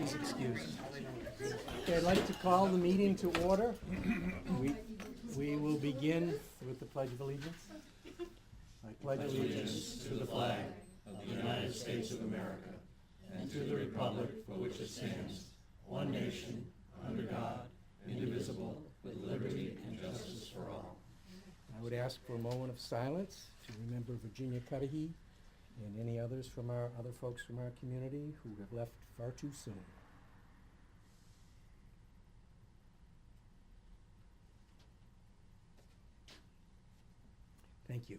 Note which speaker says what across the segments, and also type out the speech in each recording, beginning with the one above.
Speaker 1: Please excuse. Okay, I'd like to call the meeting to order. We will begin with the Pledge of Allegiance. I pledge allegiance to the flag of the United States of America and to the republic for which it stands, one nation, under God, indivisible, with liberty and justice for all. I would ask for a moment of silence to remember Virginia Cudahy and any others from other folks from our community who have left far too soon. Thank you.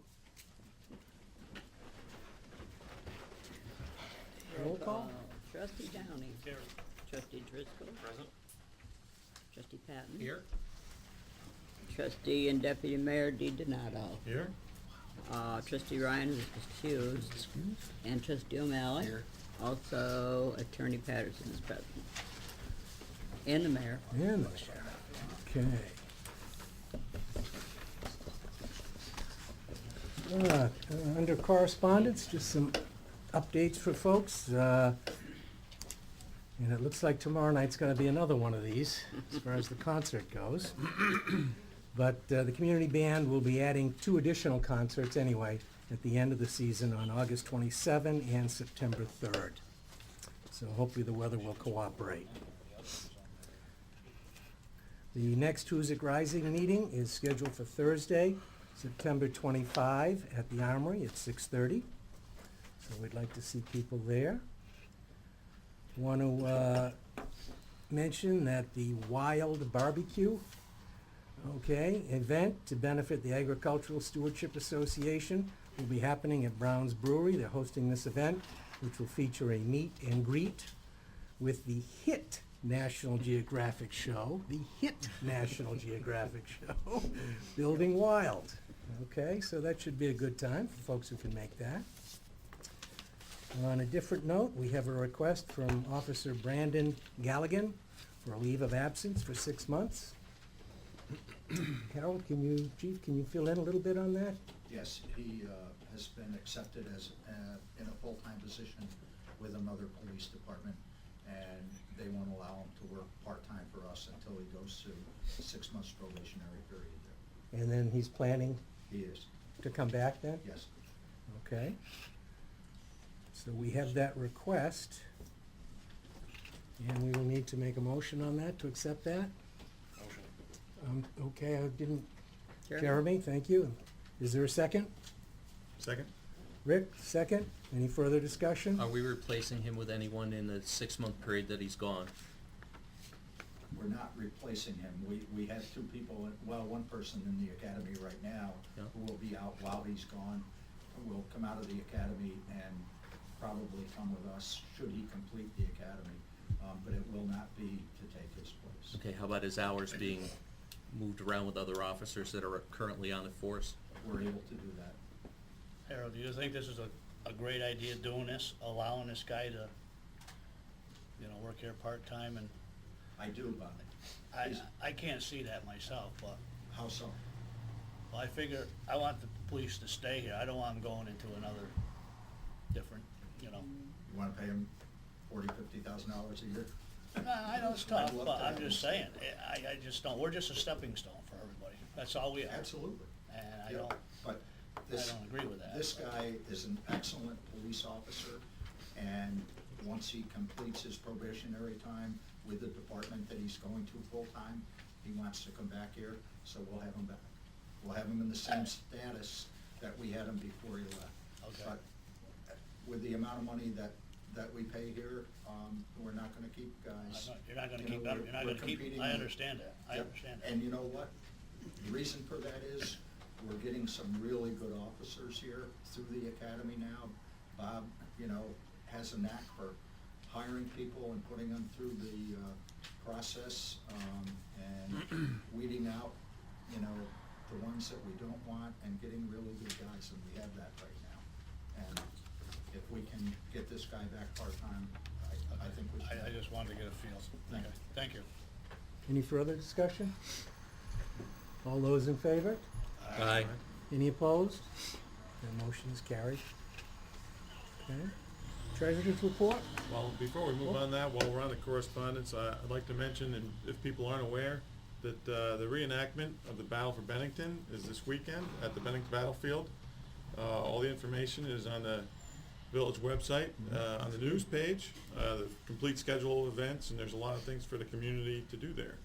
Speaker 1: Roll call?
Speaker 2: Trustee Downing.
Speaker 3: Here.
Speaker 2: Trustee Driscoll.
Speaker 3: Present.
Speaker 2: Trustee Patton.
Speaker 3: Here.
Speaker 2: Trustee and Deputy Mayor DiDonato.
Speaker 3: Here.
Speaker 2: Trustee Ryan is excused. And Trustee O'Malley.
Speaker 3: Here.
Speaker 2: Also, Attorney Patterson is present. And the mayor.
Speaker 1: And the sheriff. Okay. Under correspondence, just some updates for folks. And it looks like tomorrow night's going to be another one of these, as far as the concert goes. But the community band will be adding 2 additional concerts anyway at the end of the season on August 27 and September 3rd. So hopefully the weather will cooperate. The next Hoosick Rising meeting is scheduled for Thursday, September 25 at the Armory at 6:30. So we'd like to see people there. Want to mention that the Wild Barbecue, event to benefit the Agricultural Stewardship Association will be happening at Brown's Brewery. They're hosting this event, which will feature a meet and greet with the hit National Geographic show, Building Wild. Okay, so that should be a good time for folks who can make that. On a different note, we have a request from Officer Brandon Galligan for a leave of absence for 6 months. Harold, Chief, can you fill in a little bit on that?
Speaker 4: Yes, he has been accepted as in a full-time position with another police department, and they won't allow him to work part-time for us until he goes through 6 months probationary period there.
Speaker 1: And then he's planning
Speaker 4: He is,
Speaker 1: to come back then?
Speaker 4: yes.
Speaker 1: Okay. So we have that request, and we will need to make a motion on that to accept that.
Speaker 3: Motion.
Speaker 1: Okay, I didn't, Jeremy, thank you. Is there a second?
Speaker 3: Second.
Speaker 1: Rick, second. Any further discussion?
Speaker 5: Are we replacing him with anyone in the 6-month period that he's gone?
Speaker 4: We're not replacing him. We have 2 people, well, 1 person in the academy right now
Speaker 5: Yeah.
Speaker 4: who will be out while he's gone, who will come out of the academy and probably come with us should he complete the academy, but it will not be to take his place.
Speaker 5: Okay, how about his hours being moved around with other officers that are currently on the force?
Speaker 4: We're able to do that.
Speaker 3: Harold, do you think this is a great idea doing this, allowing this guy to, work here part-time? And
Speaker 4: I do, but
Speaker 3: I can't see that myself, but,
Speaker 4: how so?
Speaker 3: well, I figure, I want the police to stay here. I don't want them going into another different,
Speaker 4: You wanna pay him $40,000-$50,000 a year?
Speaker 3: I know it's tough,
Speaker 4: I'd love
Speaker 3: but
Speaker 4: to
Speaker 3: I'm
Speaker 4: have
Speaker 3: just
Speaker 4: him.
Speaker 3: saying, I just don't, we're just a stepping stone for everybody. That's all we are.
Speaker 4: Absolutely.
Speaker 3: And I
Speaker 4: Yeah,
Speaker 3: don't,
Speaker 4: but
Speaker 3: I
Speaker 4: this,
Speaker 3: don't agree with that.
Speaker 4: this guy is an excellent police officer, and once he completes his probationary time with the department that he's going to full-time, he wants to come back here, so we'll have him back. We'll have him in the same status that we had him before he left.
Speaker 3: Okay.
Speaker 4: But with the amount of money that we pay here, we're not gonna keep guys.
Speaker 3: You're not gonna
Speaker 4: You know,
Speaker 3: keep,
Speaker 4: we're-
Speaker 3: you're not
Speaker 4: we're
Speaker 3: gonna keep,
Speaker 4: competing
Speaker 3: I
Speaker 4: with-
Speaker 3: understand that, I
Speaker 4: Yep.
Speaker 3: understand that.
Speaker 4: And you know what? The reason for that is, we're getting some really good officers here through the academy now. Bob, has a knack for hiring people and putting them through the process, and weeding out, the ones that we don't want, and getting really good guys, and we have that right now. And if we can get this guy back part-time, I think we should.
Speaker 3: I just wanted to get a feel.
Speaker 4: Thank
Speaker 3: Okay,
Speaker 4: you.
Speaker 3: thank you.
Speaker 1: Any further discussion? All those in favor?
Speaker 5: Aye.
Speaker 1: Any opposed? The motion is carried. Okay. Treasurer's report?
Speaker 6: Well, before we move on that, while we're on the correspondence, I'd like to mention, and if people aren't aware, that the reenactment of the Battle for Bennington is this weekend at the Bennington Battlefield. All the information is on the village website, on the news page, the complete schedule of events, and there's a lot of things for the community to do there.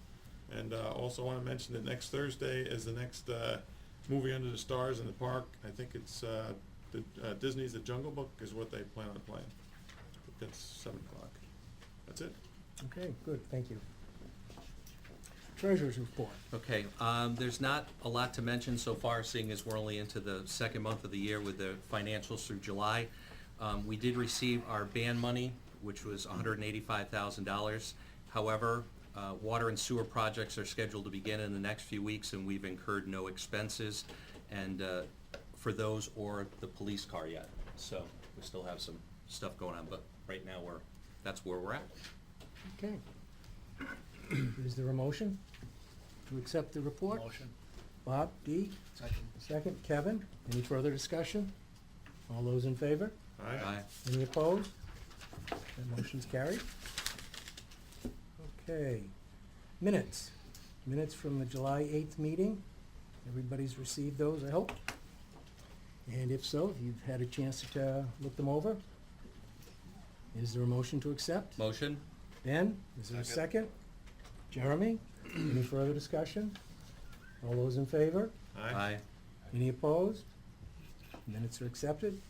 Speaker 6: And also want to mention that next Thursday is the next movie Under the Stars in the park. I think it's Disney's The Jungle Book is what they plan on playing. That's 7 o'clock. That's it.
Speaker 1: Okay, good, thank you. Treasurer's report.
Speaker 5: Okay, there's not a lot to mention so far, seeing as we're only into the second month of the year with the financials through July. We did receive our ban money, which was $185,000. However, water and sewer projects are scheduled to begin in the next few weeks, and we've incurred no expenses and for those or the police car yet. So we still have some stuff going on, but right now that's where we're at.
Speaker 1: Okay. Is there a motion to accept the report?
Speaker 3: Motion.
Speaker 1: Bob, Dee?
Speaker 3: Second.
Speaker 1: Second, Kevin? Any further discussion? All those in favor?
Speaker 6: Aye.
Speaker 1: Any opposed? That motion's carried. Okay. Minutes. Minutes from the July 8th meeting. Everybody's received those, I hope. And if so, if you've had a chance to look them over, is there a motion to accept?
Speaker 5: Motion?
Speaker 1: Ben, is there a second? Jeremy, any further discussion? All those in favor?
Speaker 6: Aye.
Speaker 1: Any opposed? Minutes are accepted.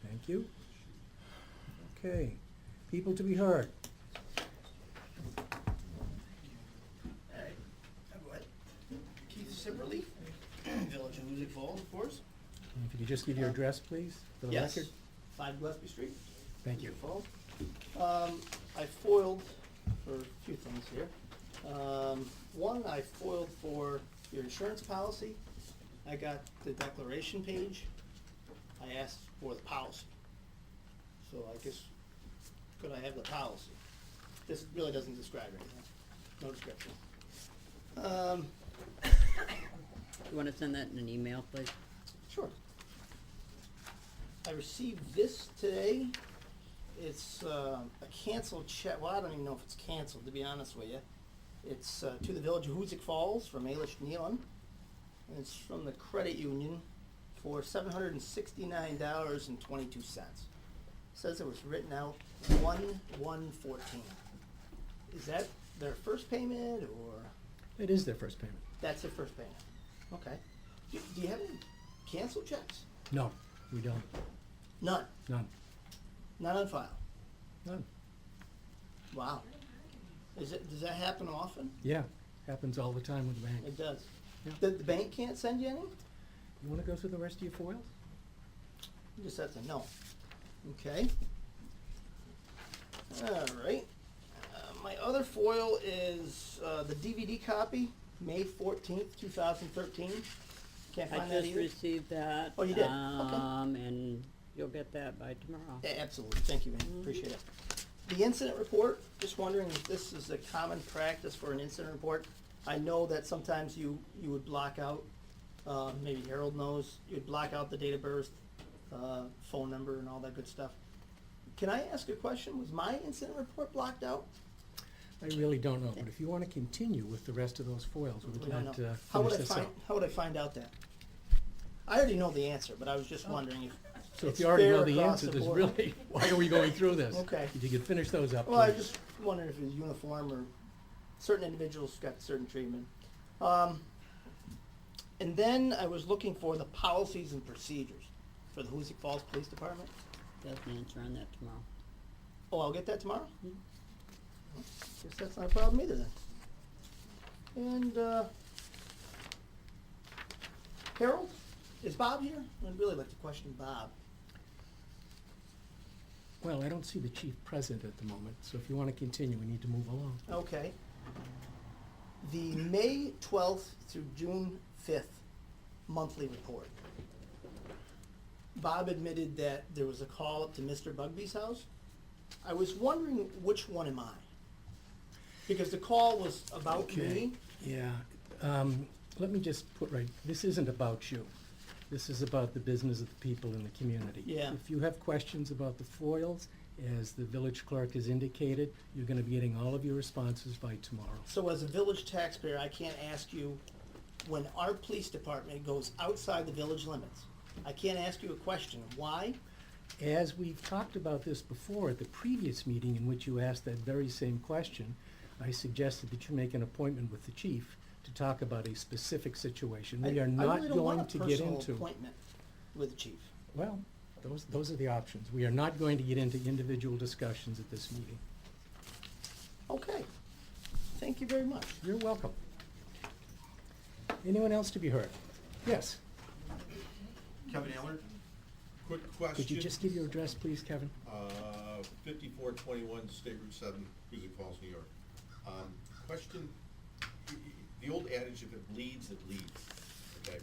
Speaker 1: Thank you. Okay, people to be heard.
Speaker 7: Alright, I'll go ahead. Keith Sipperly, Village of Hoosick Falls, of course.
Speaker 1: And if you could just give your address, please, for the
Speaker 7: Yes,
Speaker 1: record.
Speaker 7: 5 Gillespie Street.
Speaker 1: Thank you.
Speaker 7: Hoosick Falls. I foiled for a few things here. One, I foiled for your insurance policy. I got the declaration page. I asked for the policy. So I guess, could I have the policy? This really doesn't describe anything. No description.
Speaker 2: You wanna send that in an email, please?
Speaker 7: Sure. I received this today. It's a canceled check. Well, I don't even know if it's canceled, to be honest with you. It's to the Village of Hoosick Falls from Alish Nealon. And it's from the credit union for $769.22. Says it was written out 1/1/14. Is that their first payment, or
Speaker 1: It is their first payment.
Speaker 7: that's their first payment? Okay. Do you have any canceled checks?
Speaker 1: No, we don't.
Speaker 7: None.
Speaker 1: None.
Speaker 7: None on file.
Speaker 1: None.
Speaker 7: Wow. Does that happen often?
Speaker 1: Yeah, happens all the time with the bank.
Speaker 7: It does.
Speaker 1: Yeah.
Speaker 7: The bank can't send you any?
Speaker 1: You wanna go through the rest of your foils?
Speaker 7: Just that's a no. Okay. All right. My other foil is the DVD copy, May 14th, 2013. Can't
Speaker 2: I
Speaker 7: find that
Speaker 2: just
Speaker 7: either.
Speaker 2: received that.
Speaker 7: Oh, you did? Okay.
Speaker 2: And you'll get that by tomorrow.
Speaker 7: Yeah, absolutely. Thank you, man. Appreciate it. The incident report, just wondering if this is a common practice for an incident report. I know that sometimes you would block out, maybe Harold knows, you'd block out the date of birth, phone number and all that good stuff. Can I ask a question? Was my incident report blocked out?
Speaker 1: I really don't know, but if you wanna continue with the rest of those foils, we would
Speaker 7: I don't
Speaker 1: like
Speaker 7: know.
Speaker 1: to
Speaker 7: How would
Speaker 1: finish
Speaker 7: I
Speaker 1: this
Speaker 7: find,
Speaker 1: up.
Speaker 7: how would I find out that? I already know the answer, but I was just wondering if
Speaker 1: So if
Speaker 7: it's
Speaker 1: you already know
Speaker 7: fair
Speaker 1: the
Speaker 7: across
Speaker 1: answer,
Speaker 7: the
Speaker 1: there's
Speaker 7: board.
Speaker 1: really, why are we going through this?
Speaker 7: Okay.
Speaker 1: If you could finish those up,
Speaker 7: Well, I
Speaker 1: please.
Speaker 7: just wondered if it was uniform or certain individuals got certain treatment. And then I was looking for the policies and procedures for the Hoosick Falls Police Department.
Speaker 2: Got an answer on that tomorrow.
Speaker 7: Oh, I'll get that tomorrow? Guess that's not a problem either then. And, Harold, is Bob here? I'd really like to question Bob.
Speaker 1: Well, I don't see the chief present at the moment, so if you wanna continue, we need to move along.
Speaker 7: Okay. The May 12th through June 5th monthly report. Bob admitted that there was a call up to Mr. Bugby's house. I was wondering which one am I? Because the call was about me.
Speaker 1: Yeah, let me just put right, this isn't about you. This is about the business of the people in the community.
Speaker 7: Yeah.
Speaker 1: If you have questions about the foils, As the village clerk has indicated, you're gonna be getting all of your responses by tomorrow.
Speaker 7: So as a village taxpayer, I can't ask you, when our police department goes outside the village limits, I can't ask you a question. Why?
Speaker 1: As we've talked about this before at the previous meeting in which you asked that very same question, I suggested that you make an appointment with the chief to talk about a specific situation. We
Speaker 7: I
Speaker 1: are not
Speaker 7: really don't want
Speaker 1: going
Speaker 7: a
Speaker 1: to get
Speaker 7: personal
Speaker 1: into.
Speaker 7: appointment with the chief.
Speaker 1: Well, those are the options. We are not going to get into individual discussions at this meeting.
Speaker 7: Okay. Thank you very much.
Speaker 1: You're welcome. Anyone else to be heard? Yes.
Speaker 8: Kevin Allard. Quick question.
Speaker 1: Could you just give your address, please, Kevin?
Speaker 8: 5421 State Route 7, Hoosick Falls, New York. Question, the old adage, if it bleeds, it leads, okay?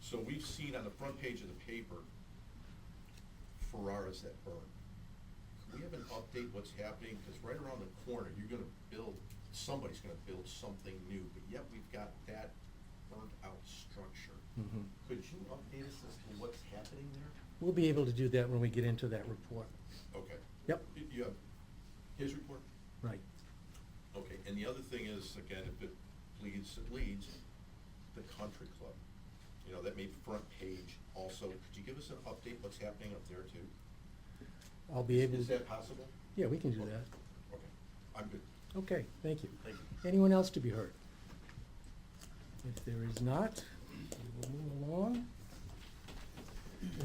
Speaker 8: So we've seen on the front page of the paper, Ferraras that burn. Can we have an update what's happening? Because right around the corner, you're gonna build, somebody's gonna build something new, but yet we've got that burnt out structure.
Speaker 1: Mhm.
Speaker 8: Could you update us as to what's happening there?
Speaker 1: We'll be able to do that when we get into that report.
Speaker 8: Okay.
Speaker 1: Yep.
Speaker 8: You have his report?
Speaker 1: Right.
Speaker 8: Okay, and the other thing is, again, if it bleeds, it leads, the country club. You know, that made front page also. Could you give us an update what's happening up there too?
Speaker 1: I'll be able
Speaker 8: Is
Speaker 1: to,
Speaker 8: that possible?
Speaker 1: yeah, we can do
Speaker 8: Okay.
Speaker 1: that.
Speaker 8: Okay, I'm good.
Speaker 1: Okay, thank you.
Speaker 8: Thank you.
Speaker 1: Anyone else to be heard? If there is not, we will move along.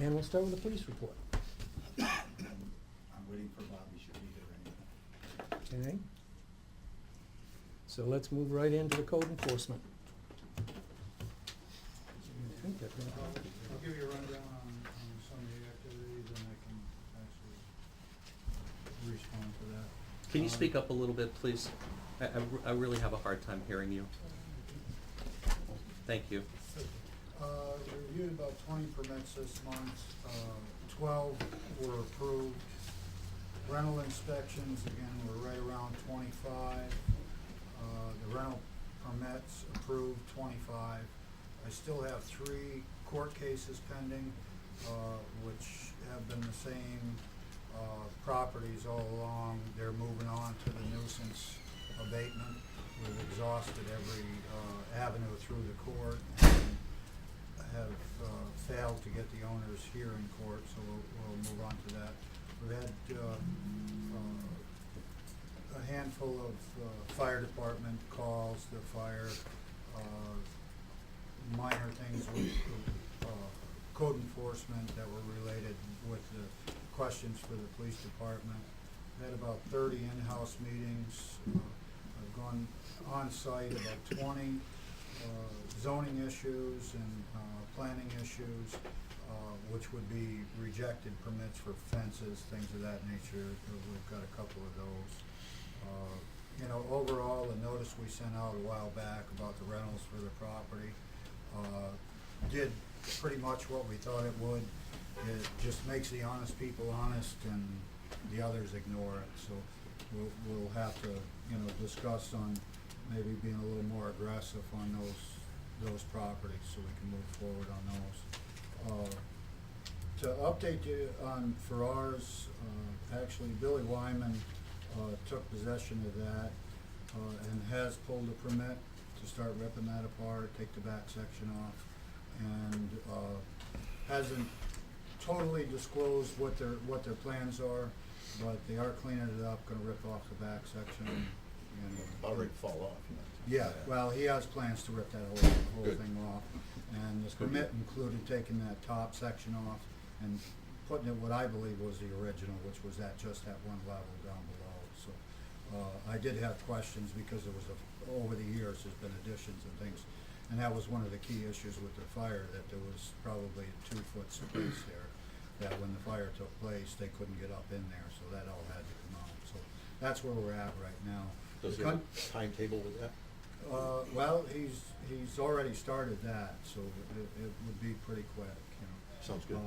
Speaker 1: And we'll start with the police report.
Speaker 4: I'm waiting for Bob, he should be here anyway.
Speaker 1: Okay? So let's move right into the code enforcement. I think that-
Speaker 9: I'll give you a rundown on some of the activities, and I can actually respond to that.
Speaker 5: Can you speak up a little bit, please? I really have a hard time hearing you. Thank you.
Speaker 9: Reviewed about 20 permits this month, 12 were approved. Rental inspections, again, were right around 25. The rental permits approved 25. I still have 3 court cases pending, which have been the same properties all along. They're moving on to the nuisance abatement. We've exhausted every avenue through the court and have failed to get the owners here in court, so we'll move on to that. We've had a handful of fire department calls, the fire, minor things with code enforcement that were related with the questions for the police department. Had about 30 in-house meetings. I've gone on-site about 20. Zoning issues and planning issues, which would be rejected permits for fences, things of that nature. We've got a couple of those. You know, overall, the notice we sent out a while back about the rentals for the property did pretty much what we thought it would. It just makes the honest people honest and the others ignore it. So we'll have to, you know, discuss on maybe being a little more aggressive on those properties so we can move forward on those. To update you on Ferrars, actually Billy Wyman took possession of that and has pulled a permit to start ripping that apart, take the back section off, and hasn't totally disclosed what their plans are, but they are cleaning it up, gonna rip off the back section. And
Speaker 8: Already fall off.
Speaker 9: yeah, well, he has plans to rip that whole
Speaker 8: Good.
Speaker 9: thing off. And this
Speaker 8: Good.
Speaker 9: permit included taking that top section off and putting it what I believe was the original, which was just that one level down below. So, I did have questions because there was over the years, there's been additions and things. And that was one of the key issues with the fire, that there was probably a 2-foot space there, that when the fire took place, they couldn't get up in there, so that all had to come out. So that's where we're at right now.
Speaker 8: Does
Speaker 9: The
Speaker 8: he have
Speaker 9: con-
Speaker 8: a timetable with that?
Speaker 9: well, he's already started that, so it would be pretty quick, you know.
Speaker 8: Sounds good.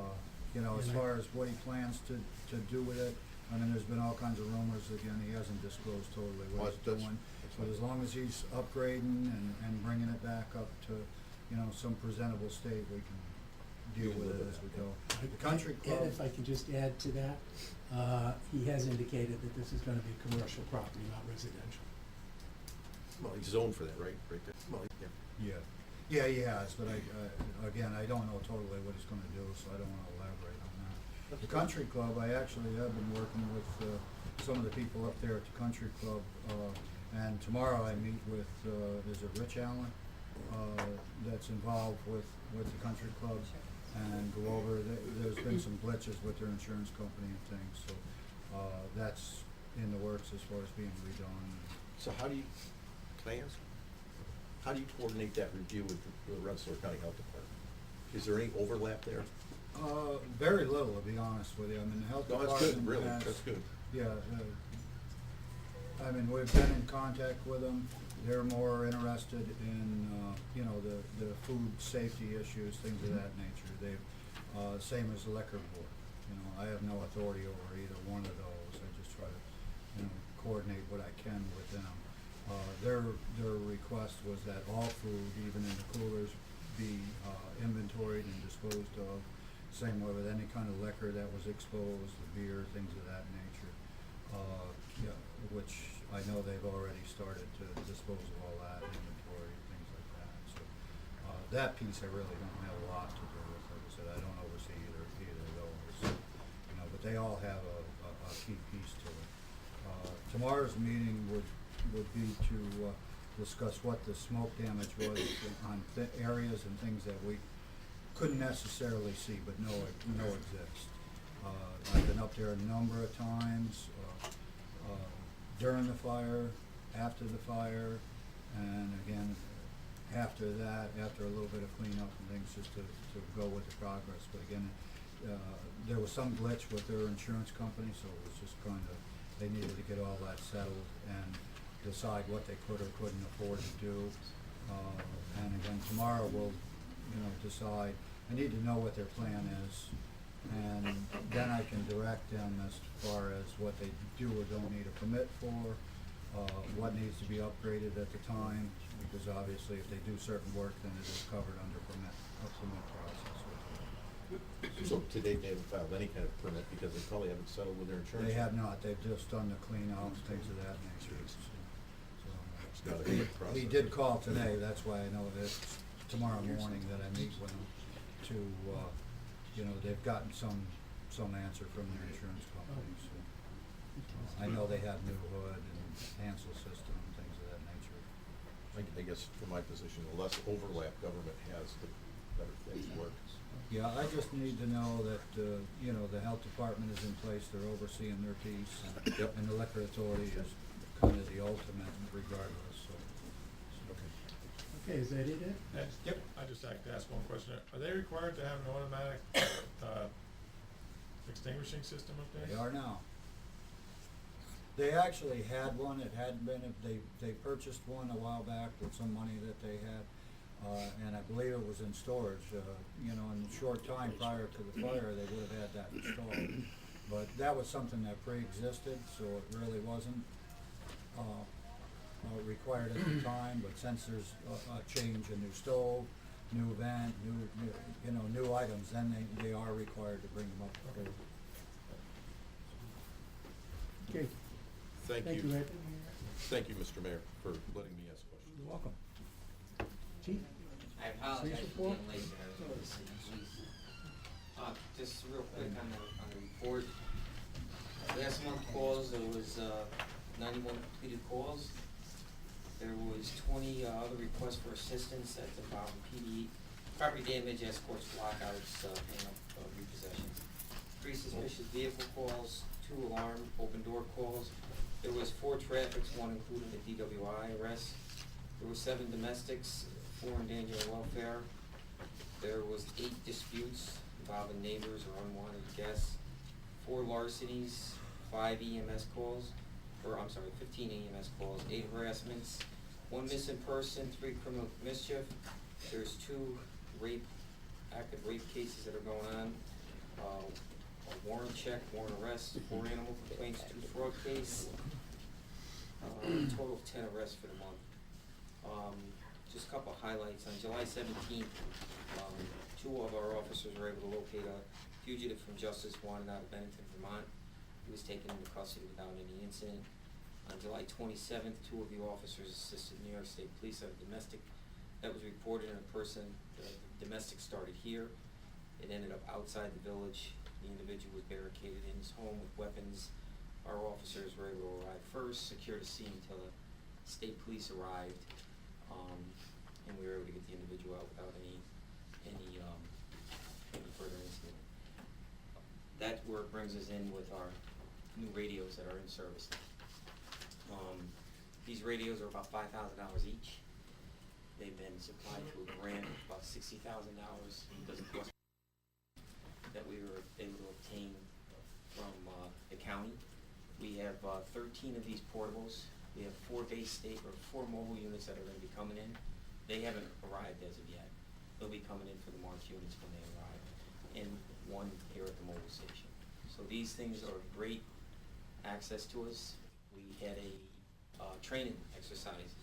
Speaker 9: You know, as far as what he plans to do with it, I mean, there's been all kinds of rumors, again, he hasn't disclosed totally
Speaker 8: Well,
Speaker 9: what he's
Speaker 8: that's-
Speaker 9: doing.
Speaker 8: that's
Speaker 9: But
Speaker 8: fine.
Speaker 9: as long as he's upgrading and bringing it back up to, you know, some presentable state, we deal with it as we go. The country
Speaker 1: And
Speaker 9: club,
Speaker 1: if I can just add to that, he has indicated that this is gonna be commercial property, not residential.
Speaker 8: Well, he's zoned for that, right? Right there. Well, yeah.
Speaker 9: yeah, he has, but again, I don't know totally what he's gonna do, so I don't wanna elaborate on that. The country club, I actually have been working with, some of the people up there at the country club, and tomorrow I meet with, is it Rich Allen? That's involved with the country club, and go over, there's been some glitches with their insurance company and things, so, that's in the works as far as being redone.
Speaker 8: So how do you, can I ask? How do you coordinate that review with the Rensselaer County Health Department? Is there any overlap there?
Speaker 9: Very little, to be honest with you. I mean, the health
Speaker 8: No,
Speaker 9: department
Speaker 8: that's good, really,
Speaker 9: has-
Speaker 8: that's good.
Speaker 9: Yeah, I mean, we've been in contact with them. They're more interested in, you know, the food safety issues, things of that nature. They've, same as the liquor board. You know, I have no authority over either one of those. I just try to, you know, coordinate what I can with them. Their request was that all food, even in the coolers, be inventoried and disposed of. Same way with any kind of liquor that was exposed, the beer, things of that nature. Yeah, which I know they've already started to dispose of all that, inventory, things like that. So that piece I really don't have a lot to do with. Like I said, I don't oversee either of those. You know, but they all have a key piece to it. Tomorrow's meeting would be to discuss what the smoke damage was on areas and things that we couldn't necessarily see, but know exist. I've been up there a number of times, during the fire, after the fire, and again, after that, after a little bit of cleanup and things, just to go with the progress. But again, there was some glitch with their insurance company, so it was just kind of, they needed to get all that settled and decide what they could or couldn't afford to do. And again, tomorrow we'll, you know, decide. I need to know what their plan is, and then I can direct them as far as what they do or don't need a permit for, what needs to be upgraded at the time, because obviously if they do certain work, then it is covered under a permit process.
Speaker 8: So to date, they haven't filed any kind of permit because they probably haven't settled with their insurance?
Speaker 9: They have not. They've just done the clean outs, things of that nature.
Speaker 8: It's not a quick process.
Speaker 9: He did call today, that's why I know that it's tomorrow morning that I meet with him to, you know, they've gotten some answer from their insurance company, so. I know they have new hood and Hansel system and things of that nature.
Speaker 8: I guess from my position, the less overlap government has, the better things work.
Speaker 9: Yeah, I just need to know that, you know, the health department is in place, they're overseeing their piece,
Speaker 8: Yep.
Speaker 9: and the liquor authority is kind of the ultimate regardless, so.
Speaker 1: Okay, is that it, Ed?
Speaker 6: Yep. I just like to ask one question. Are they required to have an automatic, extinguishing system up there?
Speaker 9: They are now. They actually had one, it hadn't been, they purchased one a while back with some money that they had, and I believe it was in storage, you know, in a short time prior to the fire, they would have had that installed. But that was something that pre-existed, so it really wasn't, required at the time, but since there's a change, a new stove, new vent, new, you know, new items, then they are required to bring them up.
Speaker 1: Okay,
Speaker 8: Thank
Speaker 1: thank you,
Speaker 8: you.
Speaker 1: Ed.
Speaker 8: Thank you, Mr. Mayor, for letting me ask questions.
Speaker 1: You're welcome. Chief?
Speaker 10: I apologize
Speaker 1: Police
Speaker 10: for
Speaker 1: report?
Speaker 10: being late, I was with the city police. Just real quick on the report. Last month calls, there was, 91 completed calls. There was 20 other requests for assistance that's involving PD, property damage, escorts, lockouts, paying up repossessions. 3 suspicious vehicle calls, 2 alarm, open door calls. There was 4 traffics, 1 including a DWI arrest. There was 7 domestics, 4 in danger of welfare. There was 8 disputes involving neighbors or unwanted guests, 4 larcenies, 5 EMS calls, 15 EMS calls, 8 harassments, 1 missing person, 3 criminal mischief. There's 2 active rape cases that are going on. A warrant check, warrant arrest, 4 animal complaints, 2 fraud case. Total of 10 arrests for the month. just a couple highlights. On July 17th, two of our officers were able to locate a fugitive from justice wanted out of Bennington, Vermont. He was taken into custody without any incident. On July 27th, two of the officers assisted New York State Police on a domestic that was reported in a person. The domestic started here. It ended up outside the village. The individual was barricaded in his home with weapons. Our officers were able to arrive first, secure the scene until the state police arrived, and we were able to get the individual out without any further incident. That where it brings us in with our new radios that are in service. These radios are about $5,000 each. They've been supplied to a grant of about $60,000 because of cost that we were able to obtain from the county. We have 13 of these portables. We have 4 4 mobile units that are going to be coming in. They haven't arrived as of yet. They'll be coming in for the March units when they arrive, and 1 here at the mobile station. So these things are great access to us. We had a training exercise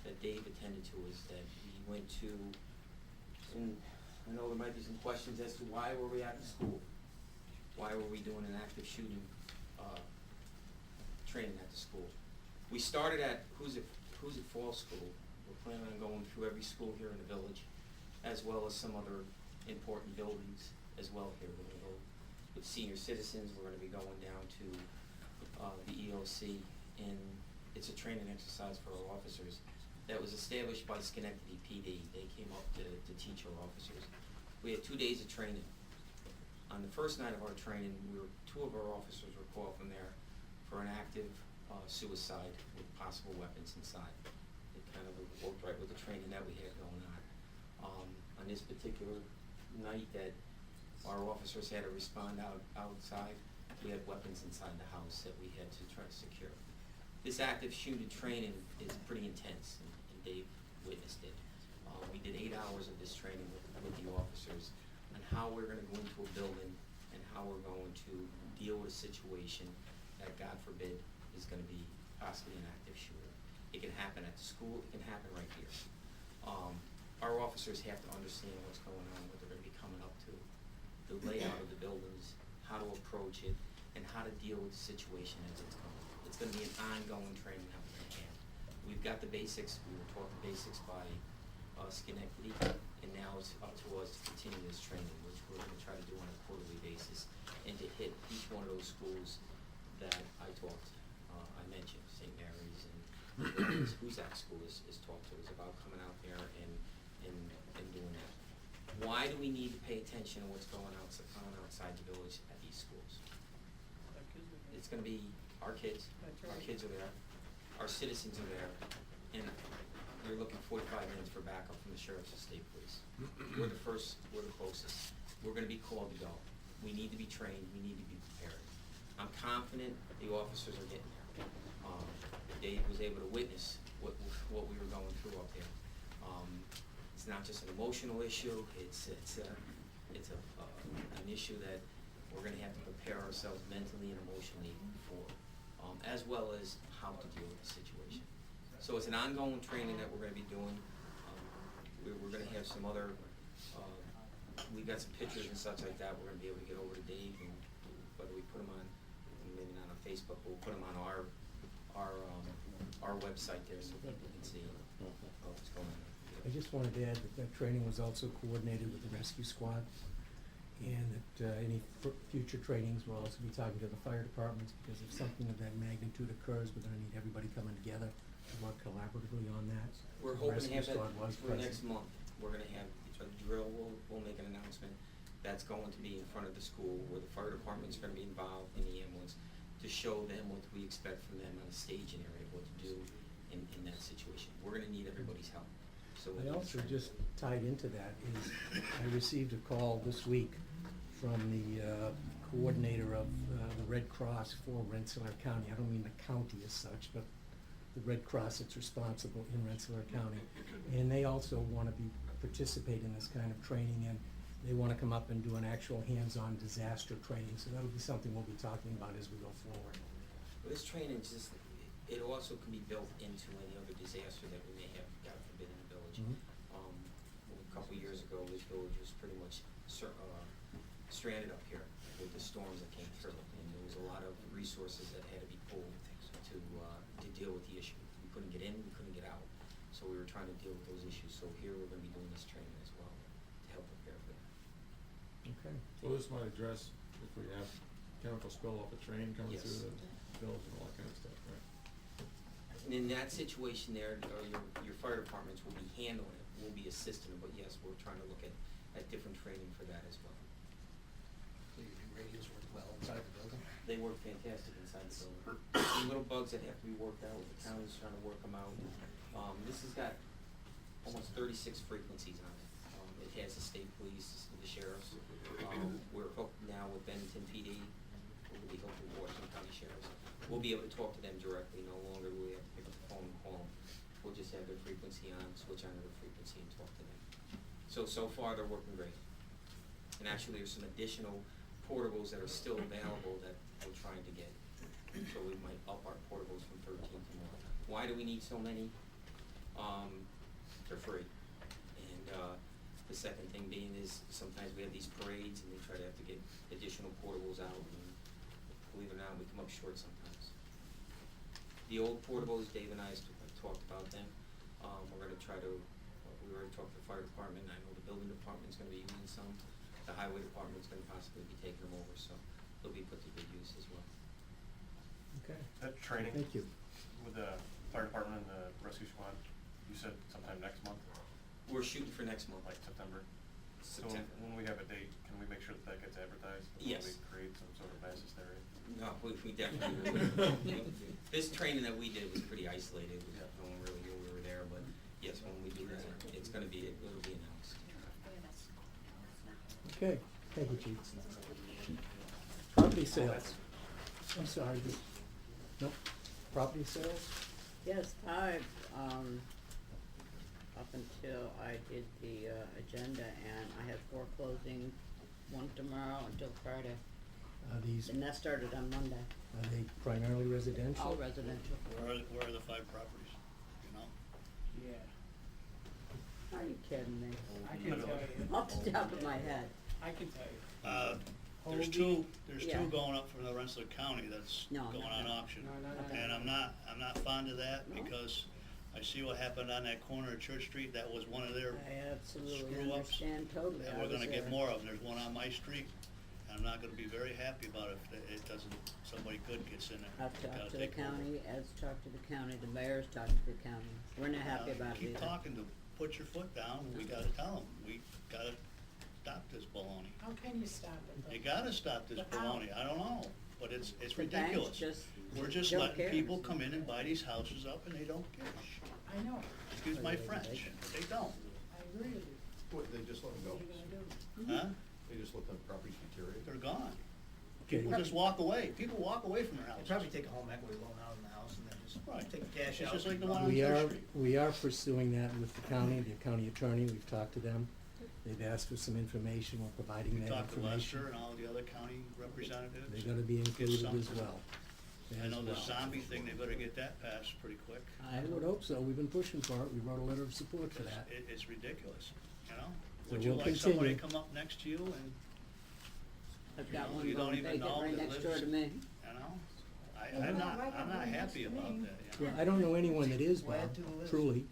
Speaker 10: that Dave attended to us that we went to, and I know there might be some questions as to why were we at the school? Why were we doing an active shooting training at the school? We started at Hoosick Falls School. We're planning on going through every school here in the village, as well as some other important buildings as well here. We're gonna go with senior citizens. We're gonna be going down to the EOC, and it's a training exercise for our officers that was established by Schenectady PD. They came up to teach our officers. We had 2 days of training. On the first night of our training, 2 of our officers were called from there for an active suicide with possible weapons inside. It kind of worked right with the training that we had going on. On this particular night that our officers had to respond outside, we had weapons inside the house that we had to try to secure. This active shooting training is pretty intense, and Dave witnessed it. We did 8 hours of this training with the officers on how we're going to go into a building and how we're going to deal with a situation that, God forbid, is going to be possibly an active shooter. It can happen at the school, it can happen right here. Our officers have to understand what's going on, what they're going to be coming up to, the layout of the buildings, how to approach it, and how to deal with the situation as it's coming. It's going to be an ongoing training that we're going to have. We've got the basics. We were taught the basics by Schenectady, and now it's up to us to continue this training, which we're going to try to do on a quarterly basis, and to hit each one of those schools that I mentioned, St. Mary's and this Hoosick School is talked to us about coming out there and doing that. Why do we need to pay attention to what's going on outside the village at these schools? It's going to be our kids. Our kids are there. Our citizens are there. And you're looking 45 minutes for backup from the sheriff's and state police. We're the first, we're the closest. We're going to be called to go. We need to be trained. We need to be prepared. I'm confident the officers are getting there. Dave was able to witness what we were going through up there. It's not just an emotional issue. It's an issue that we're going to have to prepare ourselves mentally and emotionally for, as well as how to deal with the situation. So it's an ongoing training that we're going to be doing. We're going to have some other, we've got some pictures and such like that we're going to be able to get over to Dave, and whether we put them on, maybe not on Facebook, but we'll put them on our website there so people can see what's going on.
Speaker 1: I just wanted to add that training was also coordinated with the rescue squad, and that any future trainings will also be talking to the fire departments, because if something of that magnitude occurs, we're gonna need everybody coming together to work collaboratively on that.
Speaker 10: We're
Speaker 1: The
Speaker 10: hoping to
Speaker 1: rescue
Speaker 10: have that
Speaker 1: squad was
Speaker 10: for
Speaker 1: present.
Speaker 10: next month. We're gonna have a drill, we'll make an announcement. That's going to be in front of the school, where the fire department's gonna be involved in the ambulance, to show them what we expect from them on the staging area, what to do in that situation. We're gonna need everybody's help. So we'll
Speaker 1: I
Speaker 10: do the
Speaker 1: also
Speaker 10: training.
Speaker 1: just tied into that is, I received a call this week from the coordinator of the Red Cross for Rensselaer County. I don't mean the county as such, but the Red Cross that's responsible in Rensselaer County. And they also want to be participate in this kind of training, and they want to come up and do an actual hands-on disaster training. So that'll be something we'll be talking about as we go forward.
Speaker 10: This training just, it also can be built into any other disaster that we may have, God forbid, in the village.
Speaker 1: Mhm.
Speaker 10: A couple years ago, this village was pretty much stranded up here with the storms that came through, and there was a lot of resources that had to be pulled to deal with the issue. We couldn't get in, we couldn't get out, so we were trying to deal with those issues. So here, we're gonna be doing this training as well to help prepare for that.
Speaker 1: Okay.
Speaker 6: So this might address if we have chemical spill off a train coming
Speaker 10: Yes.
Speaker 6: through the village and all that kind of stuff, right?
Speaker 10: And in that situation there, your fire departments will be handling it, we'll be assisting them, but yes, we're trying to look at different training for that as well.
Speaker 3: So your new radios work well inside the building?
Speaker 10: They work fantastic inside the building. Some little bugs that have to be worked out, the county's trying to work them out. This has got almost 36 frequencies on it. It has the state police, the sheriffs. We're hooked now with Bennington PD, we'll be hooked with Washington County Sheriffs. We'll be able to talk to them directly, no longer will we have to pick up the phone and call them. We'll just have their frequency on, switch on to their frequency and talk to them. So far, they're working great. And actually, there's some additional portables that are still available that we're trying to get. So we might up our portables from 13 to more. Why do we need so many? They're free. And the second thing being is sometimes we have these parades and we try to have to get additional portables out, and believe it or not, we come up short sometimes. The old portables, Dave and I have talked about them. We're gonna try to, we already talked to the fire department, I know the building department's gonna be using some. The highway department's gonna possibly be taking them over, so they'll be put to good use as well.
Speaker 1: Okay.
Speaker 11: That training
Speaker 1: Thank you.
Speaker 11: with the fire department and the rescue squad, you said sometime next month,
Speaker 10: We're shooting for next month.
Speaker 11: like September?
Speaker 10: September.
Speaker 11: So when we have a date, can we make sure that gets advertised?
Speaker 10: Yes.
Speaker 11: Before we create some sort of mass hysteria?
Speaker 10: No, we definitely will. This training that we did was pretty isolated, no one really knew we were there, but yes, when we do that, it's gonna be, it'll be announced.
Speaker 1: Okay, thank you, Chief. Property sales. I'm sorry, nope. Property sales?
Speaker 2: Yes, up until I did the agenda, and I have 4 closings, one tomorrow until Friday, and that started on Monday,
Speaker 1: Are they primarily residential?
Speaker 2: all residential.
Speaker 3: Where are the 5 properties, you know?
Speaker 2: Yeah. Are you kidding me?
Speaker 11: I can tell you.
Speaker 2: Off the top of my head.
Speaker 11: I can tell you.
Speaker 3: There's
Speaker 2: Yeah.
Speaker 3: two going up from the Rensselaer County that's
Speaker 2: No,
Speaker 3: going
Speaker 2: no,
Speaker 3: on
Speaker 2: no.
Speaker 3: auction.
Speaker 2: no.
Speaker 3: And I'm not fond of that
Speaker 2: No.
Speaker 3: because I see what happened on that corner of Church Street, that was one of their,
Speaker 2: I absolutely
Speaker 3: screw-ups.
Speaker 2: understand totally.
Speaker 3: and
Speaker 2: I
Speaker 3: we're
Speaker 2: was
Speaker 3: gonna get
Speaker 2: there.
Speaker 3: more of them. There's one on my street, and I'm not gonna be very happy about it if it doesn't, somebody good gets in there.
Speaker 2: I've
Speaker 3: Gotta
Speaker 2: talked to the
Speaker 3: take over.
Speaker 2: county, Ed's talked to the county, the mayor's talked to the county. We're not happy about it
Speaker 3: Keep
Speaker 2: either.
Speaker 3: talking to, put your foot down, we gotta tell them, we gotta stop this baloney.
Speaker 12: How can you stop it though?
Speaker 3: You gotta stop this
Speaker 12: But how?
Speaker 3: baloney, I don't know, but it's
Speaker 2: The banks
Speaker 3: ridiculous.
Speaker 2: just
Speaker 3: We're just
Speaker 2: don't
Speaker 3: letting
Speaker 2: care.
Speaker 3: people come in and buy these houses up and they don't give a shit.
Speaker 12: I know,
Speaker 3: Excuse my French, they don't,
Speaker 12: I agree with you.
Speaker 8: What, they just let them
Speaker 12: What
Speaker 8: go?
Speaker 12: are you gonna do?
Speaker 3: huh?
Speaker 8: They just let the properties deteriorate?
Speaker 3: They're gone.
Speaker 1: Okay.
Speaker 3: People just walk away, people walk away from their houses.
Speaker 7: They probably take a home equity loan out in the house and then just
Speaker 3: Right.
Speaker 7: take the cash
Speaker 3: It's
Speaker 7: out.
Speaker 3: just like the
Speaker 7: and
Speaker 3: one
Speaker 7: run.
Speaker 3: on
Speaker 1: We
Speaker 3: Church
Speaker 1: are,
Speaker 3: Street.
Speaker 1: we are pursuing that with the county attorney, we've talked to them. They've asked for some information, we're providing
Speaker 3: We
Speaker 1: that
Speaker 3: talked to
Speaker 1: information.
Speaker 3: Lester and all the other county representatives.
Speaker 1: They're gonna be
Speaker 3: Get
Speaker 1: included as
Speaker 3: something.
Speaker 1: well.
Speaker 3: I know the
Speaker 1: as well.
Speaker 3: zombie thing, they better get that passed pretty quick.
Speaker 1: I would hope so, we've been pushing for it, we wrote a letter of support for that.
Speaker 3: It's ridiculous, you know?
Speaker 1: So
Speaker 3: Would you
Speaker 1: we'll
Speaker 3: like somebody to
Speaker 1: continue.
Speaker 3: come up next to you and,
Speaker 2: I've got
Speaker 3: you know,
Speaker 2: one
Speaker 3: you don't
Speaker 2: going
Speaker 3: even
Speaker 2: vacant
Speaker 3: know
Speaker 2: right
Speaker 3: that
Speaker 2: next door
Speaker 3: lives-
Speaker 2: to me.
Speaker 3: you know?
Speaker 12: Well,
Speaker 3: I'm
Speaker 12: I
Speaker 3: not
Speaker 12: like it right next
Speaker 3: happy
Speaker 12: to
Speaker 3: about
Speaker 12: me.
Speaker 3: that, you know?
Speaker 1: Well, I don't know anyone that is,
Speaker 7: We'll add
Speaker 1: Bob,
Speaker 7: to the list.
Speaker 1: truly.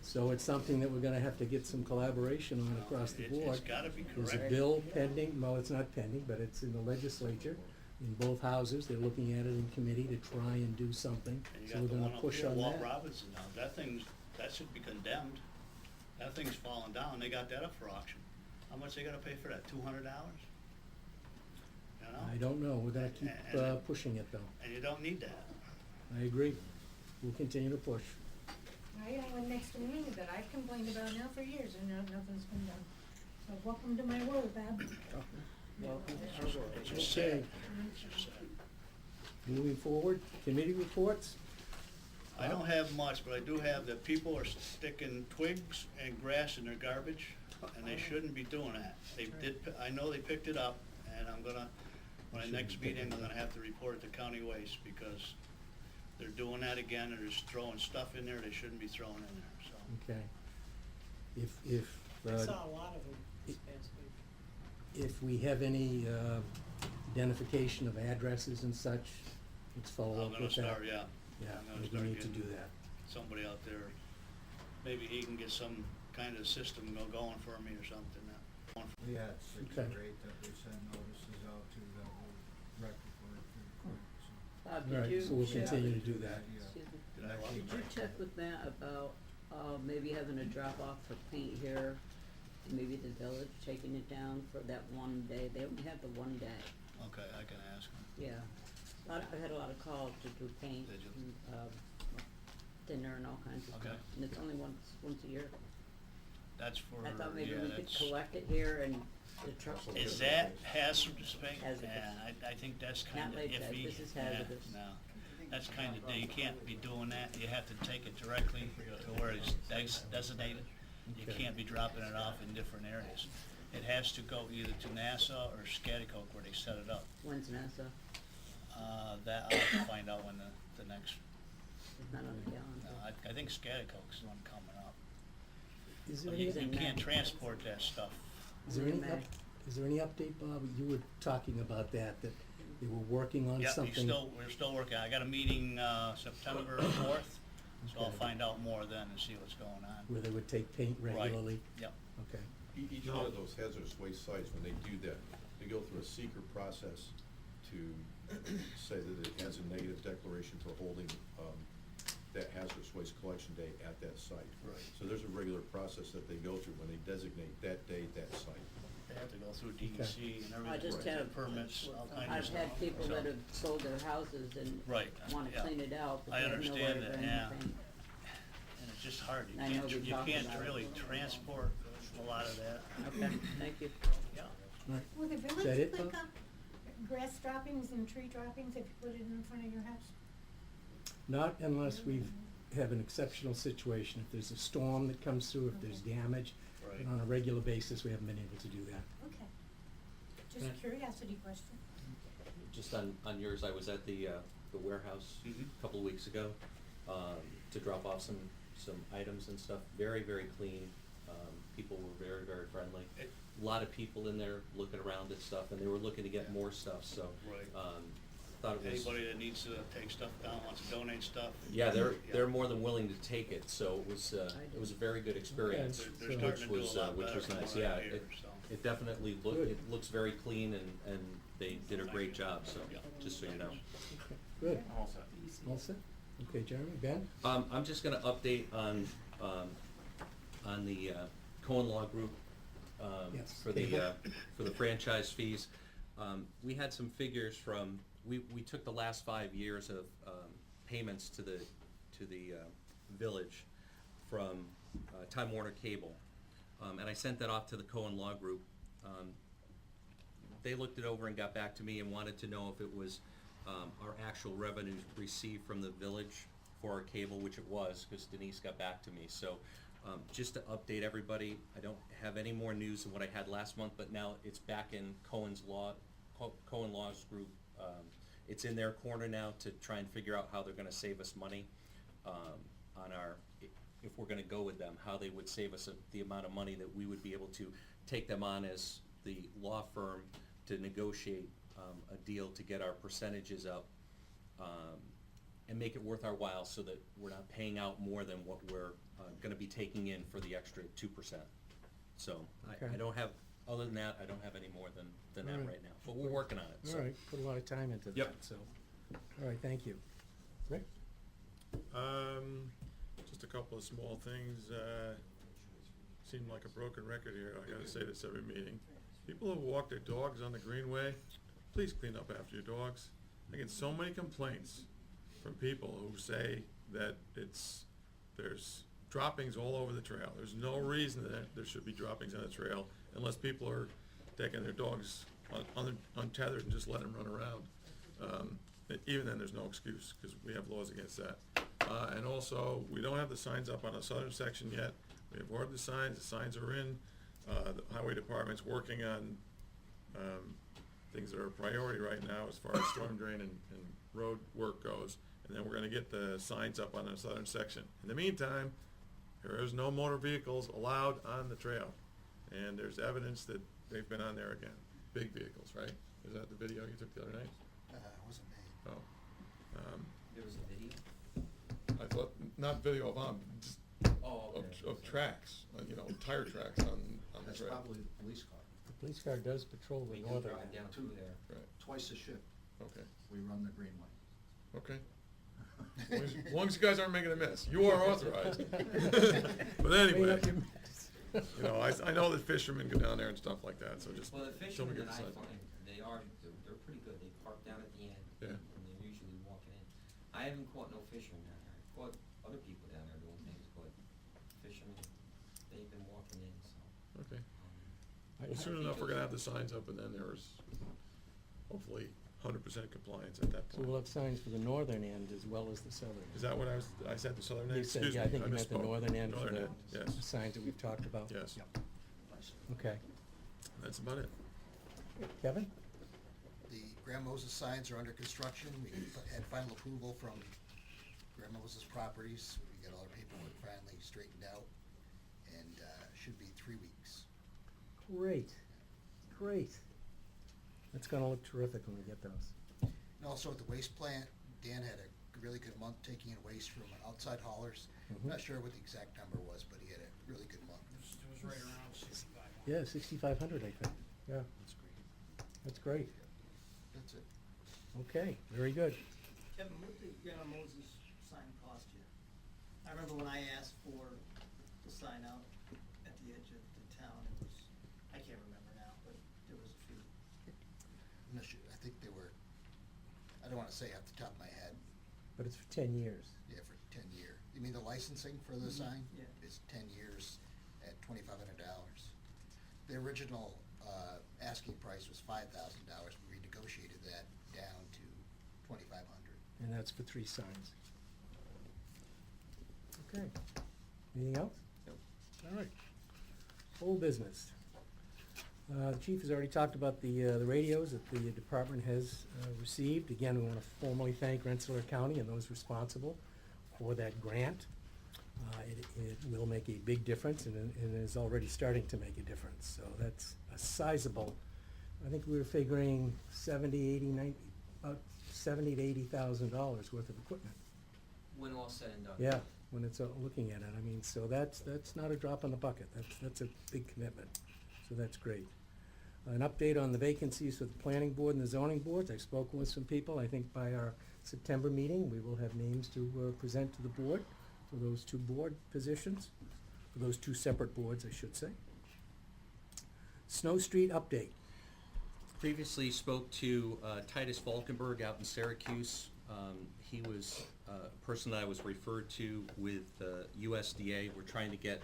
Speaker 1: So it's something that we're gonna have to get some collaboration on across the board.
Speaker 3: It's gotta be
Speaker 1: There's a
Speaker 3: correct.
Speaker 1: bill pending, well, it's not pending, but it's in the legislature, in both houses, they're looking at it in committee to try and do something,
Speaker 3: And you
Speaker 1: so
Speaker 3: got
Speaker 1: we're
Speaker 3: the
Speaker 1: gonna
Speaker 3: one up
Speaker 1: push
Speaker 3: here,
Speaker 1: on
Speaker 3: Walt
Speaker 1: that.
Speaker 3: Robinson now, that should be condemned. That thing's falling down, they got that up for auction. How much they gotta pay for that, $200? You know?
Speaker 1: I don't know, we're gonna keep,
Speaker 3: And-
Speaker 1: pushing it though,
Speaker 3: And you don't need that.
Speaker 1: I agree, we'll continue to push.
Speaker 12: I got one next to me that I've complained about now for years and nothing's been done. So welcome to my world, Bob.
Speaker 3: It's just
Speaker 1: Okay,
Speaker 3: sad. It's just sad.
Speaker 1: moving forward, committee reports?
Speaker 3: I don't have much, but I do have that people are sticking twigs and grass in their garbage, and they shouldn't be doing that. I know they picked it up, and I'm gonna, when I next meeting, I'm gonna have to report it to county waste, because they're doing that again, they're just throwing stuff in there they shouldn't be throwing in there, so.
Speaker 1: Okay. If,
Speaker 12: I saw a lot of them this past week.
Speaker 1: if we have any identification of addresses and such, let's follow
Speaker 3: I'm
Speaker 1: up
Speaker 3: gonna
Speaker 1: with that.
Speaker 3: start, yeah.
Speaker 1: Yeah,
Speaker 3: I'm gonna
Speaker 1: we
Speaker 3: start
Speaker 1: need to
Speaker 3: getting
Speaker 1: do that.
Speaker 3: Somebody out there, maybe he can get some kind of system going for me or something.
Speaker 9: We had 6
Speaker 1: Okay.
Speaker 9: or 8 that we sent notices out to that were rectified through the court, so.
Speaker 2: Bob,
Speaker 1: All
Speaker 2: did
Speaker 1: right,
Speaker 2: you?
Speaker 1: so we'll
Speaker 2: check-
Speaker 1: continue to do that.
Speaker 9: Yeah.
Speaker 2: Excuse me.
Speaker 3: Did I
Speaker 2: Did you check with Matt about, maybe having a drop off for paint here, and maybe the village taking it down for that one day? They only have the one day,
Speaker 3: Okay, I can ask him.
Speaker 2: yeah. I've had a lot of calls to do paint,
Speaker 3: Did you?
Speaker 2: and, dinner and all kinds of
Speaker 3: Okay.
Speaker 2: stuff, and it's only once a year.
Speaker 3: That's for,
Speaker 2: I thought maybe
Speaker 3: yeah,
Speaker 2: we could
Speaker 3: that's,
Speaker 2: collect it here and the trucks. will
Speaker 3: is
Speaker 2: take it.
Speaker 3: that hazardous paint?
Speaker 2: Hazardous.
Speaker 3: Yeah, I think that's
Speaker 2: Not
Speaker 3: kinda
Speaker 2: like that.
Speaker 3: iffy.
Speaker 2: This is
Speaker 3: Yeah,
Speaker 2: hazardous.
Speaker 3: no, that's kinda, you can't be doing that, you have to take it directly to where it's designated. You
Speaker 1: Okay.
Speaker 3: can't be dropping it off in different areas. It has to go either to Nassau or Scotticoke where they set it up.
Speaker 2: When's NASA?
Speaker 3: That I'll have to find out when the next,
Speaker 2: It's not on the calendar.
Speaker 3: I think Scotticoke's the one coming up.
Speaker 1: Is there
Speaker 3: But
Speaker 1: any,
Speaker 3: you
Speaker 2: He's in
Speaker 3: can't
Speaker 2: May.
Speaker 3: transport that stuff.
Speaker 1: is there any,
Speaker 2: May.
Speaker 1: is there any update, Bob? You were talking about that they were working on
Speaker 3: Yeah,
Speaker 1: something.
Speaker 3: we're still working. I got a meeting, September 4th, so I'll
Speaker 1: Okay.
Speaker 3: find out more then and see what's going on.
Speaker 1: Where they would take paint
Speaker 3: Right.
Speaker 1: regularly?
Speaker 3: Yep.
Speaker 1: Okay.
Speaker 8: Each one of those hazardous waste sites, when they do that, they go through a secret process to say that it has a negative declaration for holding that hazardous waste collection day at that site.
Speaker 3: Right.
Speaker 8: So there's a regular process that they go through when they designate that day, that site.
Speaker 3: They have to go through DEC and
Speaker 2: I
Speaker 3: everything,
Speaker 2: just have,
Speaker 3: permits, all kinds of
Speaker 2: I've
Speaker 3: stuff.
Speaker 2: had people
Speaker 3: So-
Speaker 2: that have sold their houses and
Speaker 3: Right,
Speaker 2: wanna
Speaker 3: yeah.
Speaker 2: clean it out, but
Speaker 3: I
Speaker 2: they have nowhere
Speaker 3: understand
Speaker 2: to
Speaker 3: that,
Speaker 2: bring
Speaker 3: yeah.
Speaker 2: the paint.
Speaker 3: And it's just hard.
Speaker 2: I know we talked
Speaker 3: You can't
Speaker 2: about it.
Speaker 3: really transport a lot of that.
Speaker 2: Okay, thank you.
Speaker 3: Yeah.
Speaker 1: All right.
Speaker 12: Will the
Speaker 1: Is that
Speaker 12: village
Speaker 1: it,
Speaker 12: pick
Speaker 1: Bob?
Speaker 12: up grass droppings and tree droppings if you put it in front of your house?
Speaker 1: Not unless we have an exceptional situation. If there's a storm that comes through, if there's damage,
Speaker 3: Right.
Speaker 1: and on a regular basis, we haven't been able to do that.
Speaker 12: Okay. Just a curiosity question.
Speaker 5: Just on yours, I was at the warehouse
Speaker 3: Mhm.
Speaker 5: a couple of weeks ago, to drop off some items and stuff. Very, very clean. People were very, very friendly.
Speaker 3: It-
Speaker 5: A lot of people in there looking around at stuff, and they were looking to get more stuff, so.
Speaker 3: Right.
Speaker 5: Thought it was.
Speaker 3: Anybody that needs to take stuff down, wants to donate stuff.
Speaker 5: Yeah, they're more than willing to take it, so it was a very good experience,
Speaker 1: Okay.
Speaker 3: They're
Speaker 1: So-
Speaker 3: starting to do a lot
Speaker 5: which
Speaker 3: better
Speaker 5: was
Speaker 3: from
Speaker 5: nice,
Speaker 3: what I
Speaker 5: yeah.
Speaker 3: hear, so.
Speaker 5: It definitely
Speaker 1: Good.
Speaker 5: it looks very clean, and they did a great job, so,
Speaker 3: Yeah.
Speaker 5: just so you know.
Speaker 1: Okay, good.
Speaker 11: I'm all set.
Speaker 1: All set? Okay, Jeremy, Ben?
Speaker 5: I'm just gonna update on the Cohen Law Group,
Speaker 1: Yes.
Speaker 5: for the franchise fees. We had some figures from, we took the last 5 years of payments to the village from Time Warner Cable. And I sent that off to the Cohen Law Group. They looked it over and got back to me and wanted to know if it was our actual revenues received from the village for our cable, which it was, because Denise got back to me. So just to update everybody, I don't have any more news than what I had last month, but now it's back in Cohen Law's group. It's in their corner now to try and figure out how they're gonna save us money on our, if we're gonna go with them, how they would save us the amount of money that we would be able to take them on as the law firm to negotiate a deal to get our percentages up, and make it worth our while so that we're not paying out more than what we're gonna be taking in for the extra 2%. So I
Speaker 1: Okay.
Speaker 5: don't have, other than that, I don't have any more than that
Speaker 1: All right.
Speaker 5: right now, but we're working on it, so.
Speaker 1: All right, put a lot of time into
Speaker 5: Yep.
Speaker 1: that, so. All right, thank you. Rick?
Speaker 6: Just a couple of small things, seem like a broken record here, I gotta say this every meeting. People who walk their dogs on the greenway, please clean up after your dogs. I get so many complaints from people who say that there's droppings all over the trail. There's no reason that there should be droppings on the trail unless people are taking their dogs untethered and just letting them run around. Even then, there's no excuse, because we have laws against that. And also, we don't have the signs up on the southern section yet. We have ordered the signs are in. The highway department's working on things that are a priority right now as far as storm drain and road work goes. and then we're gonna get the signs up on the southern section. In the meantime, there is no motor vehicles allowed on the trail, and there's evidence that they've been on there again. Big vehicles, right? Is that the video you took the other night?
Speaker 4: Wasn't me.
Speaker 6: Oh.
Speaker 10: There was a video?
Speaker 6: I thought, not video of them, just
Speaker 10: Oh, okay.
Speaker 6: of tracks, you know, tire tracks on the
Speaker 4: That's
Speaker 6: trail.
Speaker 4: probably the police car.
Speaker 1: The police car does patrol the
Speaker 10: We do
Speaker 1: northern
Speaker 10: drive
Speaker 1: end.
Speaker 10: down through there.
Speaker 6: Right,
Speaker 4: Twice a shift,
Speaker 6: okay,
Speaker 4: we run the greenway.
Speaker 6: okay. As long as you guys aren't making a mess, you are authorized. But anyway,
Speaker 1: Clean up your mess.
Speaker 6: you know, I know that fishermen go down there and stuff like that, so just
Speaker 10: Well, the
Speaker 6: till we
Speaker 10: fishermen
Speaker 6: get
Speaker 10: that
Speaker 6: the
Speaker 10: I
Speaker 6: signs.
Speaker 10: find, they're pretty good. They park down at the end.
Speaker 6: Yeah.
Speaker 10: And they're usually walking in. I haven't caught no fishermen down there. I've caught other people down there doing things, but fishermen, they've been walking in, so.
Speaker 6: Okay,
Speaker 10: um,
Speaker 6: well, soon enough, we're gonna have the signs up, and then there's hopefully 100% compliance at that
Speaker 1: So
Speaker 6: point.
Speaker 1: we'll have signs for the northern end as well as the southern.
Speaker 6: Is that what I said the southern end?
Speaker 1: You said,
Speaker 6: Excuse
Speaker 1: yeah,
Speaker 6: me,
Speaker 1: I think you meant the
Speaker 6: misspoke.
Speaker 1: northern end for
Speaker 6: Northern
Speaker 1: the
Speaker 6: end,
Speaker 1: the
Speaker 6: yes,
Speaker 1: signs that we've talked about.
Speaker 6: yes,
Speaker 1: Okay.
Speaker 6: that's about it.
Speaker 1: Kevin?
Speaker 13: The Grand Moses signs are under construction. We had final approval from Grand Moses Properties. We got all our paperwork finally straightened out, and should be 3 weeks.
Speaker 1: Great, great. That's gonna look terrific when we get those.
Speaker 13: And also at the waste plant, Dan had a really good month taking in waste from outside haulers.
Speaker 1: Mhm.
Speaker 13: Not sure what the exact number was, but he had a really good month.
Speaker 3: It was right around 65.
Speaker 1: Yeah, 6,500, I think, yeah.
Speaker 13: That's great.
Speaker 1: That's great.
Speaker 13: That's it.
Speaker 1: Okay, very good.
Speaker 7: Kevin, what did the Grand Moses sign cost you? I remember when I asked for the sign out at the edge of the town, it was, I can't remember now, but there was a fee.
Speaker 13: I'm not sure. I think they were, I don't wanna say off the top of my head,
Speaker 1: But it's for 10 years.
Speaker 13: yeah, for 10-year. You mean the licensing for the sign?
Speaker 7: Yeah.
Speaker 13: It's 10 years at $2,500. The original, asking price was $5,000. We renegotiated that down to $2,500.
Speaker 1: And that's for 3 signs. Okay. Anything else? All right. Old business. The chief has already talked about the radios that the department has received. Again, we want to formally thank Rensselaer County and those responsible for that grant. It will make a big difference and is already starting to make a difference. So that's a sizable, I think we were figuring $70,000, $80,000, about $70,000 to $80,000 worth of equipment.
Speaker 10: When all said and done.
Speaker 1: Yeah, when it's looking at it, I mean, so that's not a drop in the bucket, that's a big commitment, so that's great. An update on the vacancies for the planning board and the zoning boards, I've spoken with some people, I think by our September meeting, we will have names to present to the board for those 2 board positions, for those 2 separate boards, I should say. Snow Street update.
Speaker 5: Previously spoke to Titus Falkenberg out in Syracuse. He was a person that I was referred to with USDA. We're trying to get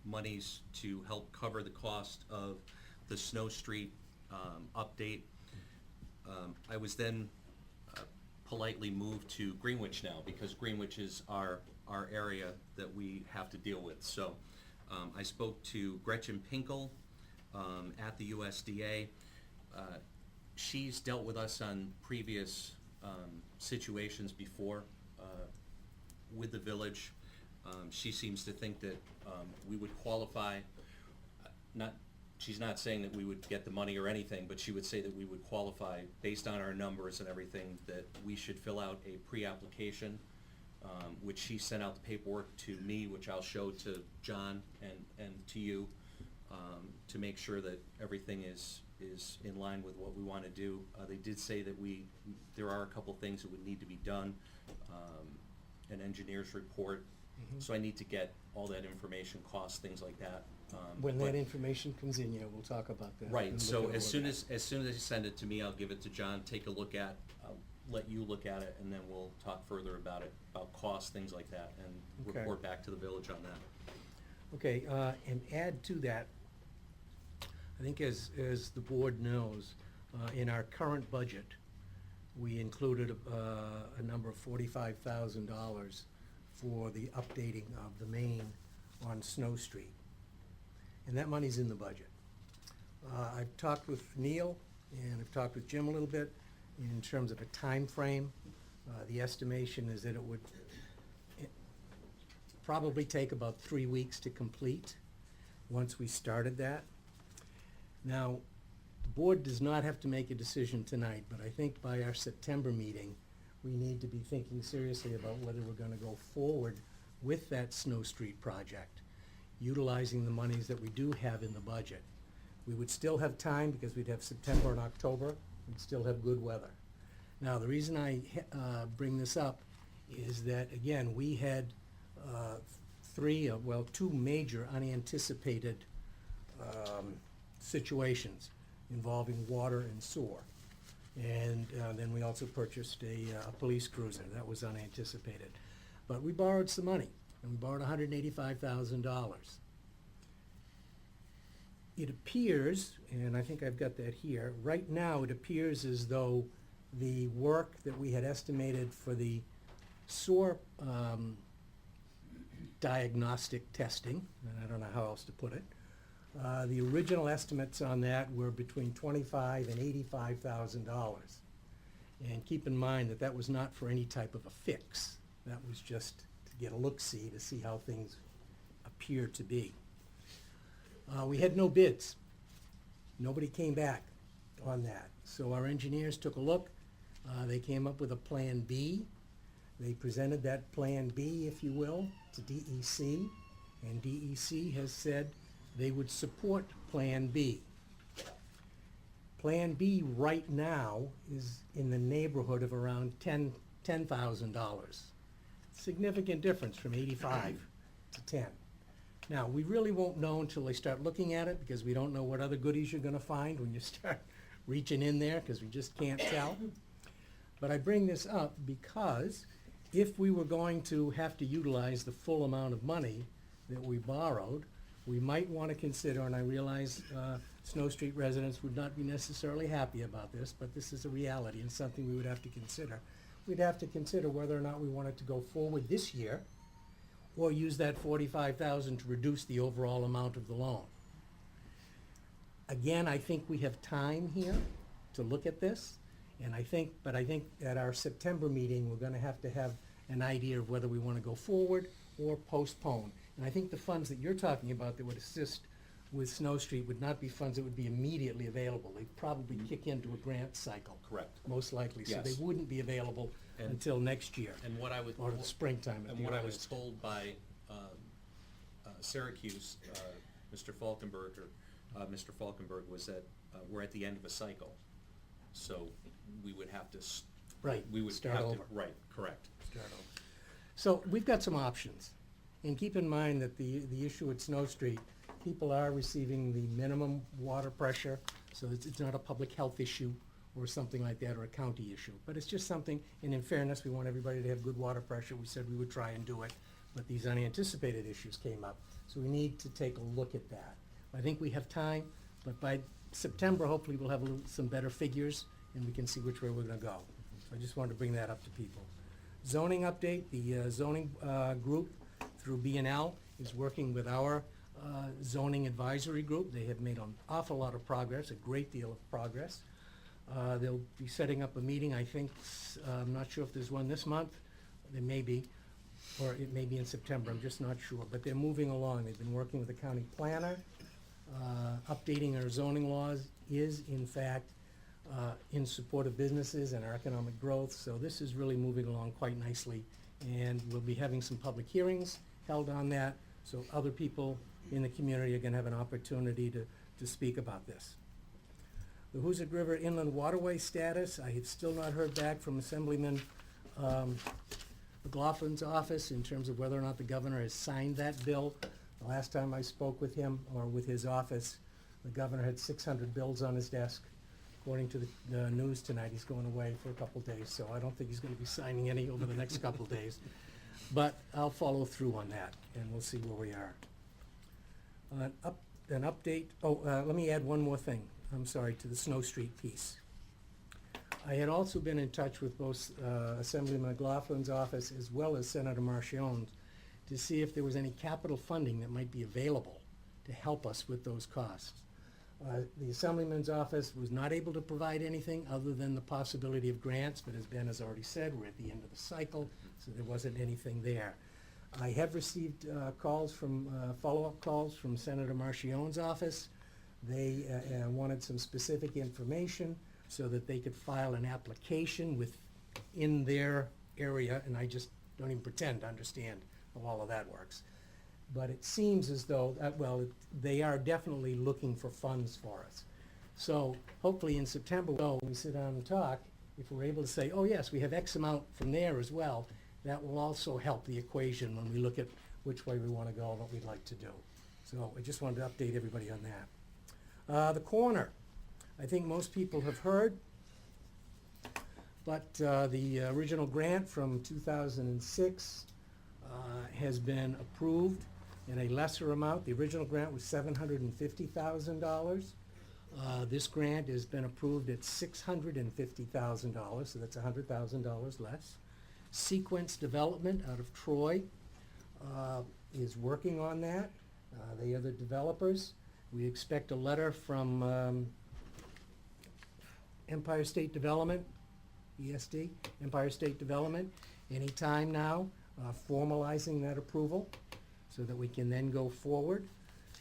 Speaker 5: monies to help cover the cost of the Snow Street update. I was then politely moved to Greenwich now because Greenwich is our area that we have to deal with. So I spoke to Gretchen Pinkel at the USDA. She's dealt with us on previous situations before with the village. She seems to think that we would qualify, she's not saying that we would get the money or anything, but she would say that we would qualify based on our numbers and everything, that we should fill out a pre-application, which she sent out the paperwork to me, which I'll show to John and to you, to make sure that everything is in line with what we want to do. They did say that there are a couple things that would need to be done, an engineer's report, so I need to get all that information, costs, things like that.
Speaker 1: When
Speaker 5: but-
Speaker 1: that information comes in, yeah, we'll talk about that.
Speaker 5: Right,
Speaker 1: and
Speaker 5: so
Speaker 1: look at
Speaker 5: as
Speaker 1: all
Speaker 5: soon
Speaker 1: of that.
Speaker 5: as they send it to me, I'll give it to John, take a look at, I'll let you look at it, and then we'll talk further about it, about costs, things like that, and
Speaker 1: Okay.
Speaker 5: report back to the village on that.
Speaker 1: Okay, and add to that, I think as the board knows, in our current budget, we included a number of $45,000 for the updating of the main on Snow Street. And that money's in the budget. I've talked with Neil, and I've talked with Jim a little bit in terms of a time frame The estimation is that it would probably take about 3 weeks to complete once we started that. Now, the board does not have to make a decision tonight, but I think by our September meeting, we need to be thinking seriously about whether we're gonna go forward with that Snow Street project, utilizing the monies that we do have in the budget. We would still have time because we'd have September and October, we'd still have good weather. Now, the reason I bring this up is that, again, we had two major unanticipated situations involving water and sewer. And then we also purchased a police cruiser. That was unanticipated. But we borrowed some money, and we borrowed $185,000. It appears, and I think I've got that here, right now it appears as though the work that we had estimated for the sewer diagnostic testing, and I don't know how else to put it, the original estimates on that were between $25,000 and $85,000. And keep in mind that that was not for any type of a fix. That was just to get a look-see to see how things appear to be. We had no bids. Nobody came back on that. So our engineers took a look. They came up with a Plan B. They presented that Plan B, if you will, to DEC, and DEC has said they would support Plan B. Plan B right now is in the neighborhood of around $10,000. Significant difference from 85 to 10. Now, we really won't know until they start looking at it, because we don't know what other goodies you're gonna find when you start reaching in there, because we just can't tell. But I bring this up because if we were going to have to utilize the full amount of money that we borrowed, we might want to consider, and I realize Snow Street residents would not be necessarily happy about this, but this is a reality and something we would have to consider. We'd have to consider whether or not we wanted to go forward this year or use that $45,000 to reduce the overall amount of the loan. Again, I think we have time here to look at this, and I think at our September meeting, we're gonna have to have an idea of whether we wanna go forward or postpone. And I think the funds that you're talking about that would assist with Snow Street would not be funds that would be immediately available. They'd probably kick into a grant cycle.
Speaker 5: Correct.
Speaker 1: Most likely. So
Speaker 5: Yes.
Speaker 1: they wouldn't be available
Speaker 5: And-
Speaker 1: until next year,
Speaker 5: And what I would.
Speaker 1: or the springtime at
Speaker 5: And
Speaker 1: the
Speaker 5: what I was
Speaker 1: earliest.
Speaker 5: told by Syracuse, Mr. Falkenberg, was that we're at the end of a cycle. So we would have to.
Speaker 1: Right,
Speaker 5: We would
Speaker 1: start
Speaker 5: have to.
Speaker 1: over.
Speaker 5: Right, correct.
Speaker 1: Start over. So we've got some options. And keep in mind that the issue at Snow Street, people are receiving the minimum water pressure, so it's not a public health issue or something like that, or a county issue. But it's just something, and in fairness, we want everybody to have good water pressure. We said we would try and do it, but these unanticipated issues came up. So we need to take a look at that. I think we have time, but by September, hopefully we'll have some better figures, and we can see which way we're gonna go. So I just wanted to bring that up to people. Zoning update, the zoning group through B&L is working with our zoning advisory group. They have made an awful lot of progress, a great deal of progress. They'll be setting up a meeting, I think, I'm not sure if there's one this month, there may be, or it may be in September, I'm just not sure, but they're moving along. They've been working with the county planner. Updating our zoning laws is, in fact, in support of businesses and our economic growth, so this is really moving along quite nicely. And we'll be having some public hearings held on that, so other people in the community are gonna have an opportunity to speak about this. The Hoosick River Inland Waterway status, I have still not heard back from Assemblyman McLaughlin's office in terms of whether or not the governor has signed that bill. The last time I spoke with him, or with his office, the governor had 600 bills on his desk. According to the news tonight, he's going away for a couple days, so I don't think he's gonna be signing any over the next couple days. But I'll follow through on that, and we'll see where we are. An update, let me add one more thing, I'm sorry, to the Snow Street piece. I had also been in touch with both Assemblyman McLaughlin's office as well as Senator Marchionne's to see if there was any capital funding that might be available to help us with those costs. The Assemblyman's office was not able to provide anything other than the possibility of grants, but as Ben has already said, we're at the end of the cycle, so there wasn't anything there. I have received calls from, follow-up calls from Senator Marchionne's office. They wanted some specific information so that they could file an application within their area, and I just don't even pretend to understand how all of that works. But it seems as though, they are definitely looking for funds for us. So hopefully in September, when we sit down and talk, if we're able to say, oh yes, we have X amount from there as well, that will also help the equation when we look at which way we want to go and what we'd like to do. So I just wanted to update everybody on that. The corner, I think most people have heard, but the original grant from 2006 has been approved in a lesser amount. The original grant was $750,000. This grant has been approved at $650,000, so that's $100,000 less. Sequence Development out of Troy is working on that. They are the developers. We expect a letter from Empire State Development, ESD, Empire State Development, anytime now, formalizing that approval so that we can then go forward.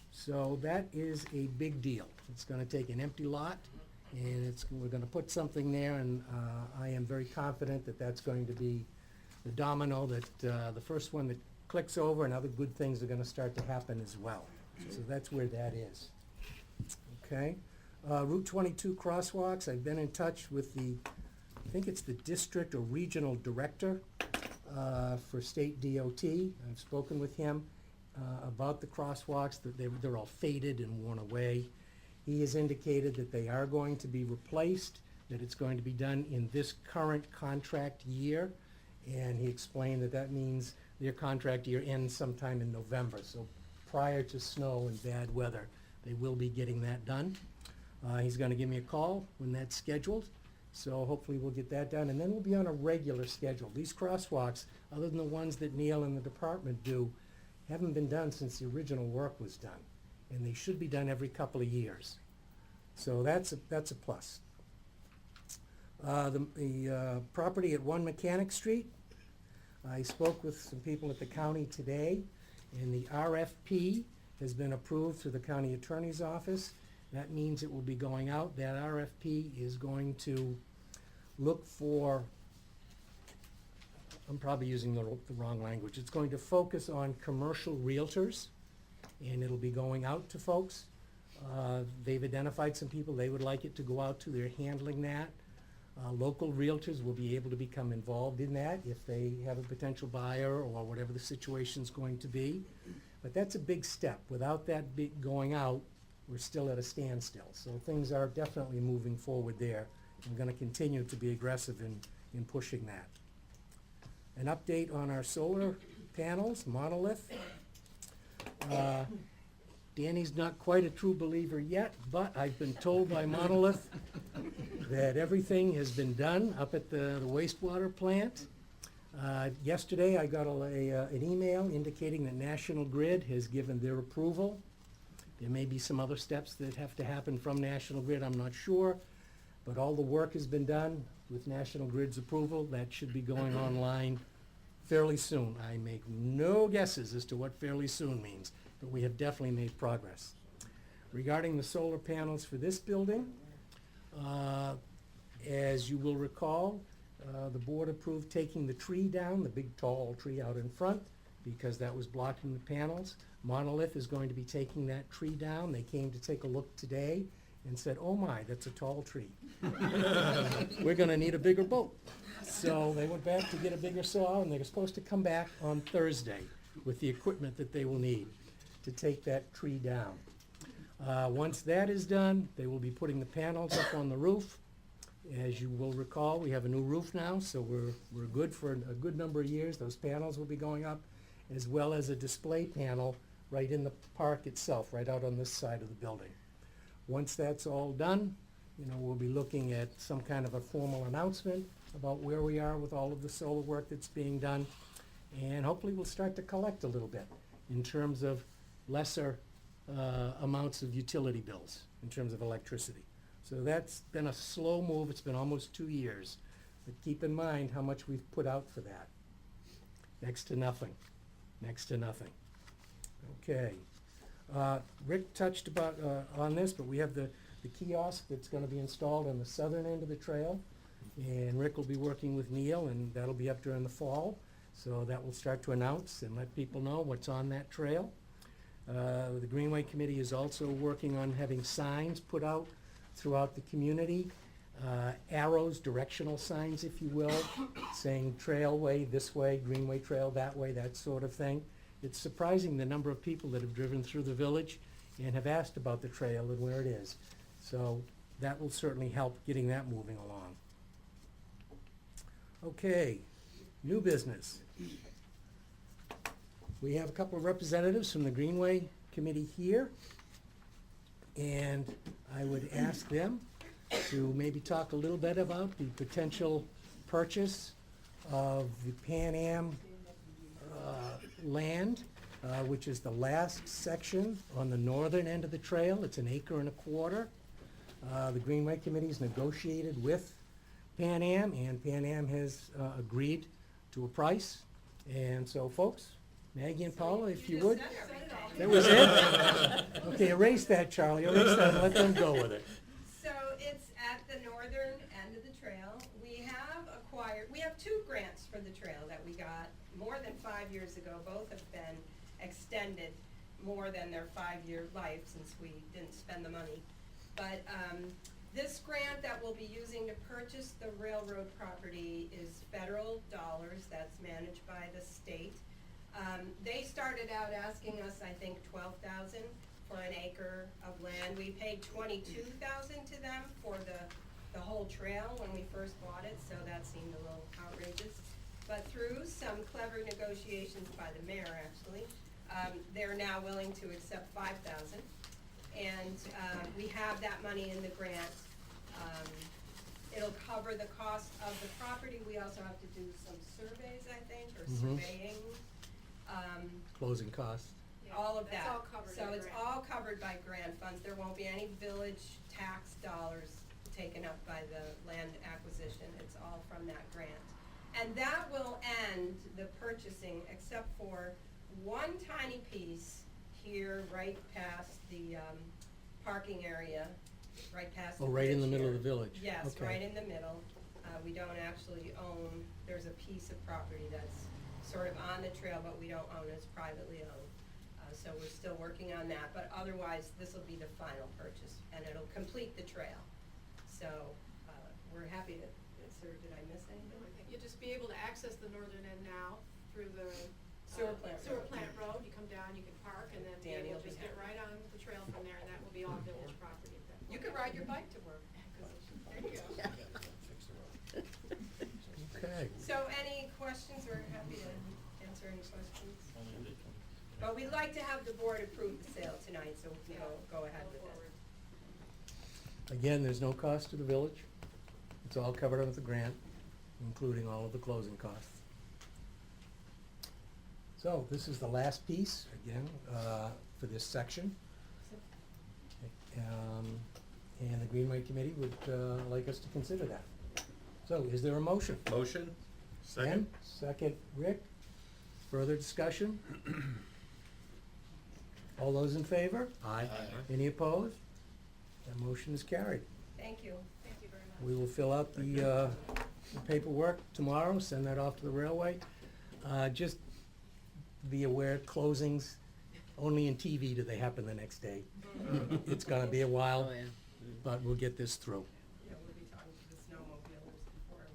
Speaker 1: So that is a big deal. It's going to take an empty lot, and we're going to put something there, and I am very confident that that's going to be the domino, that the first one that clicks over, and other good things are going to start to happen as well. So that's where that is. Okay. Route 22 crosswalks, I've been in touch with I think it's the district or regional director for state DOT. I've spoken with him about the crosswalks, that they're all faded and worn away. He has indicated that they are going to be replaced, that it's going to be done in this current contract year, and he explained that that means their contract year ends sometime in November, so prior to snow and bad weather, they will be getting that done. He's going to give me a call when that's scheduled, so hopefully we'll get that done, and then we'll be on a regular schedule. These crosswalks, other than the ones that Neil and the department do, haven't been done since the original work was done, and they should be done every couple of years. So that's a plus. The property at 1 Mechanic Street, I spoke with some people at the county today, and the RFP has been approved through the county attorney's office. That means it will be going out. That RFP is going to look for, I'm probably using the wrong language. It's going to focus on commercial realtors, and it'll be going out to folks. They've identified some people they would like it to go out to. They're handling that. Local realtors will be able to become involved in that if they have a potential buyer or whatever the situation's going to be. But that's a big step. Without that going out, we're still at a standstill. So things are definitely moving forward there. I'm going to continue to be aggressive in pushing that. An update on our solar panels, Monolith. Danny's not quite a true believer yet, but I've been told by Monolith that everything has been done up at the wastewater plant. Yesterday I got an email indicating that National Grid has given their approval. There may be some other steps that have to happen from National Grid, I'm not sure, but all the work has been done with National Grid's approval. That should be going online fairly soon. I make no guesses as to what fairly soon means, but we have definitely made progress. Regarding the solar panels for this building, as you will recall, the board approved taking the tree down, the big tall tree out in front, because that was blocking the panels. Monolith is going to be taking that tree down. They came to take a look today and said, oh my, that's a tall tree. We're gonna need a bigger boat. So they went back to get a bigger saw, and they're supposed to come back on Thursday with the equipment that they will need to take that tree down. Once that is done, they will be putting the panels up on the roof. As you will recall, we have a new roof now, so we're good for a good number of years. Those panels will be going up, as well as a display panel right in the park itself, right out on this side of the building. Once that's all done, we'll be looking at some kind of a formal announcement about where we are with all of the solar work that's being done, and hopefully we'll start to collect a little bit in terms of lesser amounts of utility bills in terms of electricity. So that's been a slow move. It's been almost 2 years. But keep in mind how much we've put out for that. Next to nothing. Next to nothing. Okay. Rick touched about on this, but we have the kiosk that's going to be installed on the southern end of the trail. And Rick will be working with Neil, and that'll be up during the fall. So that will start to announce and let people know what's on that trail. The Greenway Committee is also working on having signs put out throughout the community. Arrows, directional signs, if you will, saying trailway this way, Greenway Trail that way, that sort of thing. It's surprising the number of people that have driven through the village and have asked about the trail and where it is. So that will certainly help getting that moving along. Okay, new business. We have a couple of representatives from the Greenway Committee here, and I would ask them to maybe talk a little bit about the potential purchase of the Pan Am land, which is the last section on the northern end of the trail. It's 1.25 acres. The Greenway Committee's negotiated with Pan Am, and Pan Am has agreed to a price. And so, folks, Maggie and Paula, if you would. That was it? Okay, erase that, Charlie. Erase that and let them go with it.
Speaker 14: So it's at the northern end of the trail. We have 2 grants for the trail that we got more than 5 years ago. Both have been extended more than their 5-year life since we didn't spend the money. But this grant that we'll be using to purchase the railroad property is federal dollars that's managed by the state. They started out asking us, I think, $12,000 for 1 acre of land. We paid $22,000 to them for the whole trail when we first bought it, so that seemed a little outrageous. But through some clever negotiations by the mayor, actually, they're now willing to accept $5,000. And we have that money in the grant. It'll cover the cost of the property. We also have to do some surveys, I think, or surveying.
Speaker 1: Closing costs.
Speaker 14: All of
Speaker 12: That's
Speaker 14: that.
Speaker 12: all covered
Speaker 14: So
Speaker 12: by
Speaker 14: it's
Speaker 12: grant.
Speaker 14: all covered by grant funds. There won't be any village tax dollars taken up by the land acquisition. It's all from that grant. And that will end the purchasing, except for one tiny piece here, right past the parking area, right past the
Speaker 1: Oh, right in the
Speaker 14: bridge
Speaker 1: middle of
Speaker 14: here.
Speaker 1: the village.
Speaker 14: Yes,
Speaker 1: Okay.
Speaker 14: right in the middle. We don't actually own, there's a piece of property that's sort of on the trail, but we don't own it, it's privately owned. So we're still working on that, but otherwise, this will be the final purchase, and it'll complete the trail. So, we're happy to, sir, did I miss anything?
Speaker 12: You'll just be able to access the northern end now through the
Speaker 14: Sewer plant
Speaker 12: sewer
Speaker 14: road.
Speaker 12: plant road. You come down, you can park, and then
Speaker 14: Danny
Speaker 12: you'll
Speaker 14: will be
Speaker 12: just get
Speaker 14: happy.
Speaker 12: right on the trail from there, and that will be all village property at that point.
Speaker 14: You can ride your bike to work.
Speaker 12: There you go.
Speaker 1: Okay.
Speaker 14: So any questions, we're happy to answer any questions. But we'd like to have the board approve the sale tonight, so we can go ahead with it.
Speaker 1: Again, there's no cost to the village. It's all covered under the grant, including all of the closing costs. So this is the last piece, again, for this section. And the Greenway Committee would like us to consider that. So is there a motion?
Speaker 5: Motion?
Speaker 6: Second?
Speaker 1: Ben? Second, Rick. Further discussion? All those in favor?
Speaker 5: Aye.
Speaker 1: Any opposed? That motion is carried.
Speaker 14: Thank you.
Speaker 12: Thank you very much.
Speaker 1: We will fill out the paperwork tomorrow, send that off to the railway. Just be aware, closings, only in TV do they happen the next day. It's gonna be a while,
Speaker 2: Oh, yeah.
Speaker 1: but we'll get this through.
Speaker 14: Yeah, we'll be talking to the snowmobilers before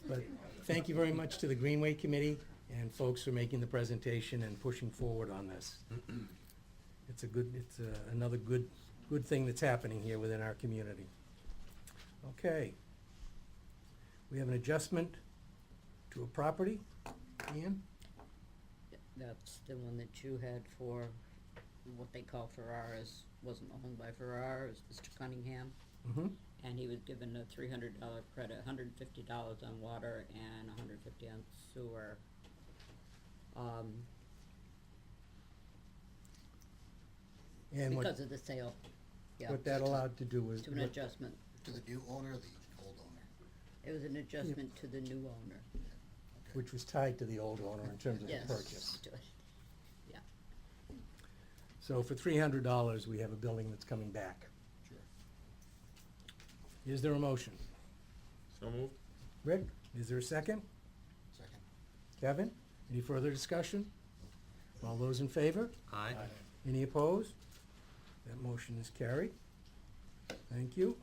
Speaker 14: we.
Speaker 1: But thank you very much to the Greenway Committee and folks for making the presentation and pushing forward on this. It's another good thing that's happening here within our community. Okay. We have an adjustment to a property. Ian?
Speaker 2: That's the one that you had for what they call Ferraris, wasn't owned by Ferrar, it was Mr. Cunningham.
Speaker 1: Mm-hmm.
Speaker 2: And he was given a $300 credit, $150 on water and $150 on sewer.
Speaker 1: And
Speaker 2: Because of the sale, yeah,
Speaker 1: what that allowed to do is.
Speaker 2: to an adjustment.
Speaker 13: To the new owner or the old owner?
Speaker 2: It was an adjustment to the new owner.
Speaker 1: Which was tied to the old owner in terms of the
Speaker 2: Yes.
Speaker 1: purchase.
Speaker 2: to it. Yeah.
Speaker 1: So for $300, we have a building that's coming back.
Speaker 13: Sure.
Speaker 1: Is there a motion?
Speaker 6: So moved.
Speaker 1: Rick, is there a second?
Speaker 13: Second.
Speaker 1: Kevin, any further discussion? All those in favor?
Speaker 5: Aye.
Speaker 1: Any opposed? That motion is carried. Thank you.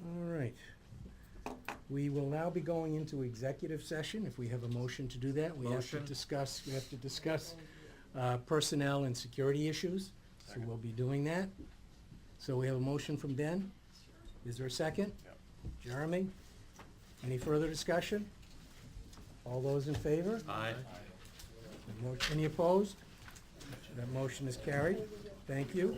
Speaker 1: All right. We will now be going into executive session. If we have a motion to do that, we have to
Speaker 5: Motion.
Speaker 1: discuss personnel and security issues. So we'll be doing that. So we have a motion from Ben. Is there a second?
Speaker 11: Yep.
Speaker 1: Jeremy? Any further discussion? All those in favor?
Speaker 5: Aye.
Speaker 1: Any opposed? That motion is carried. Thank you.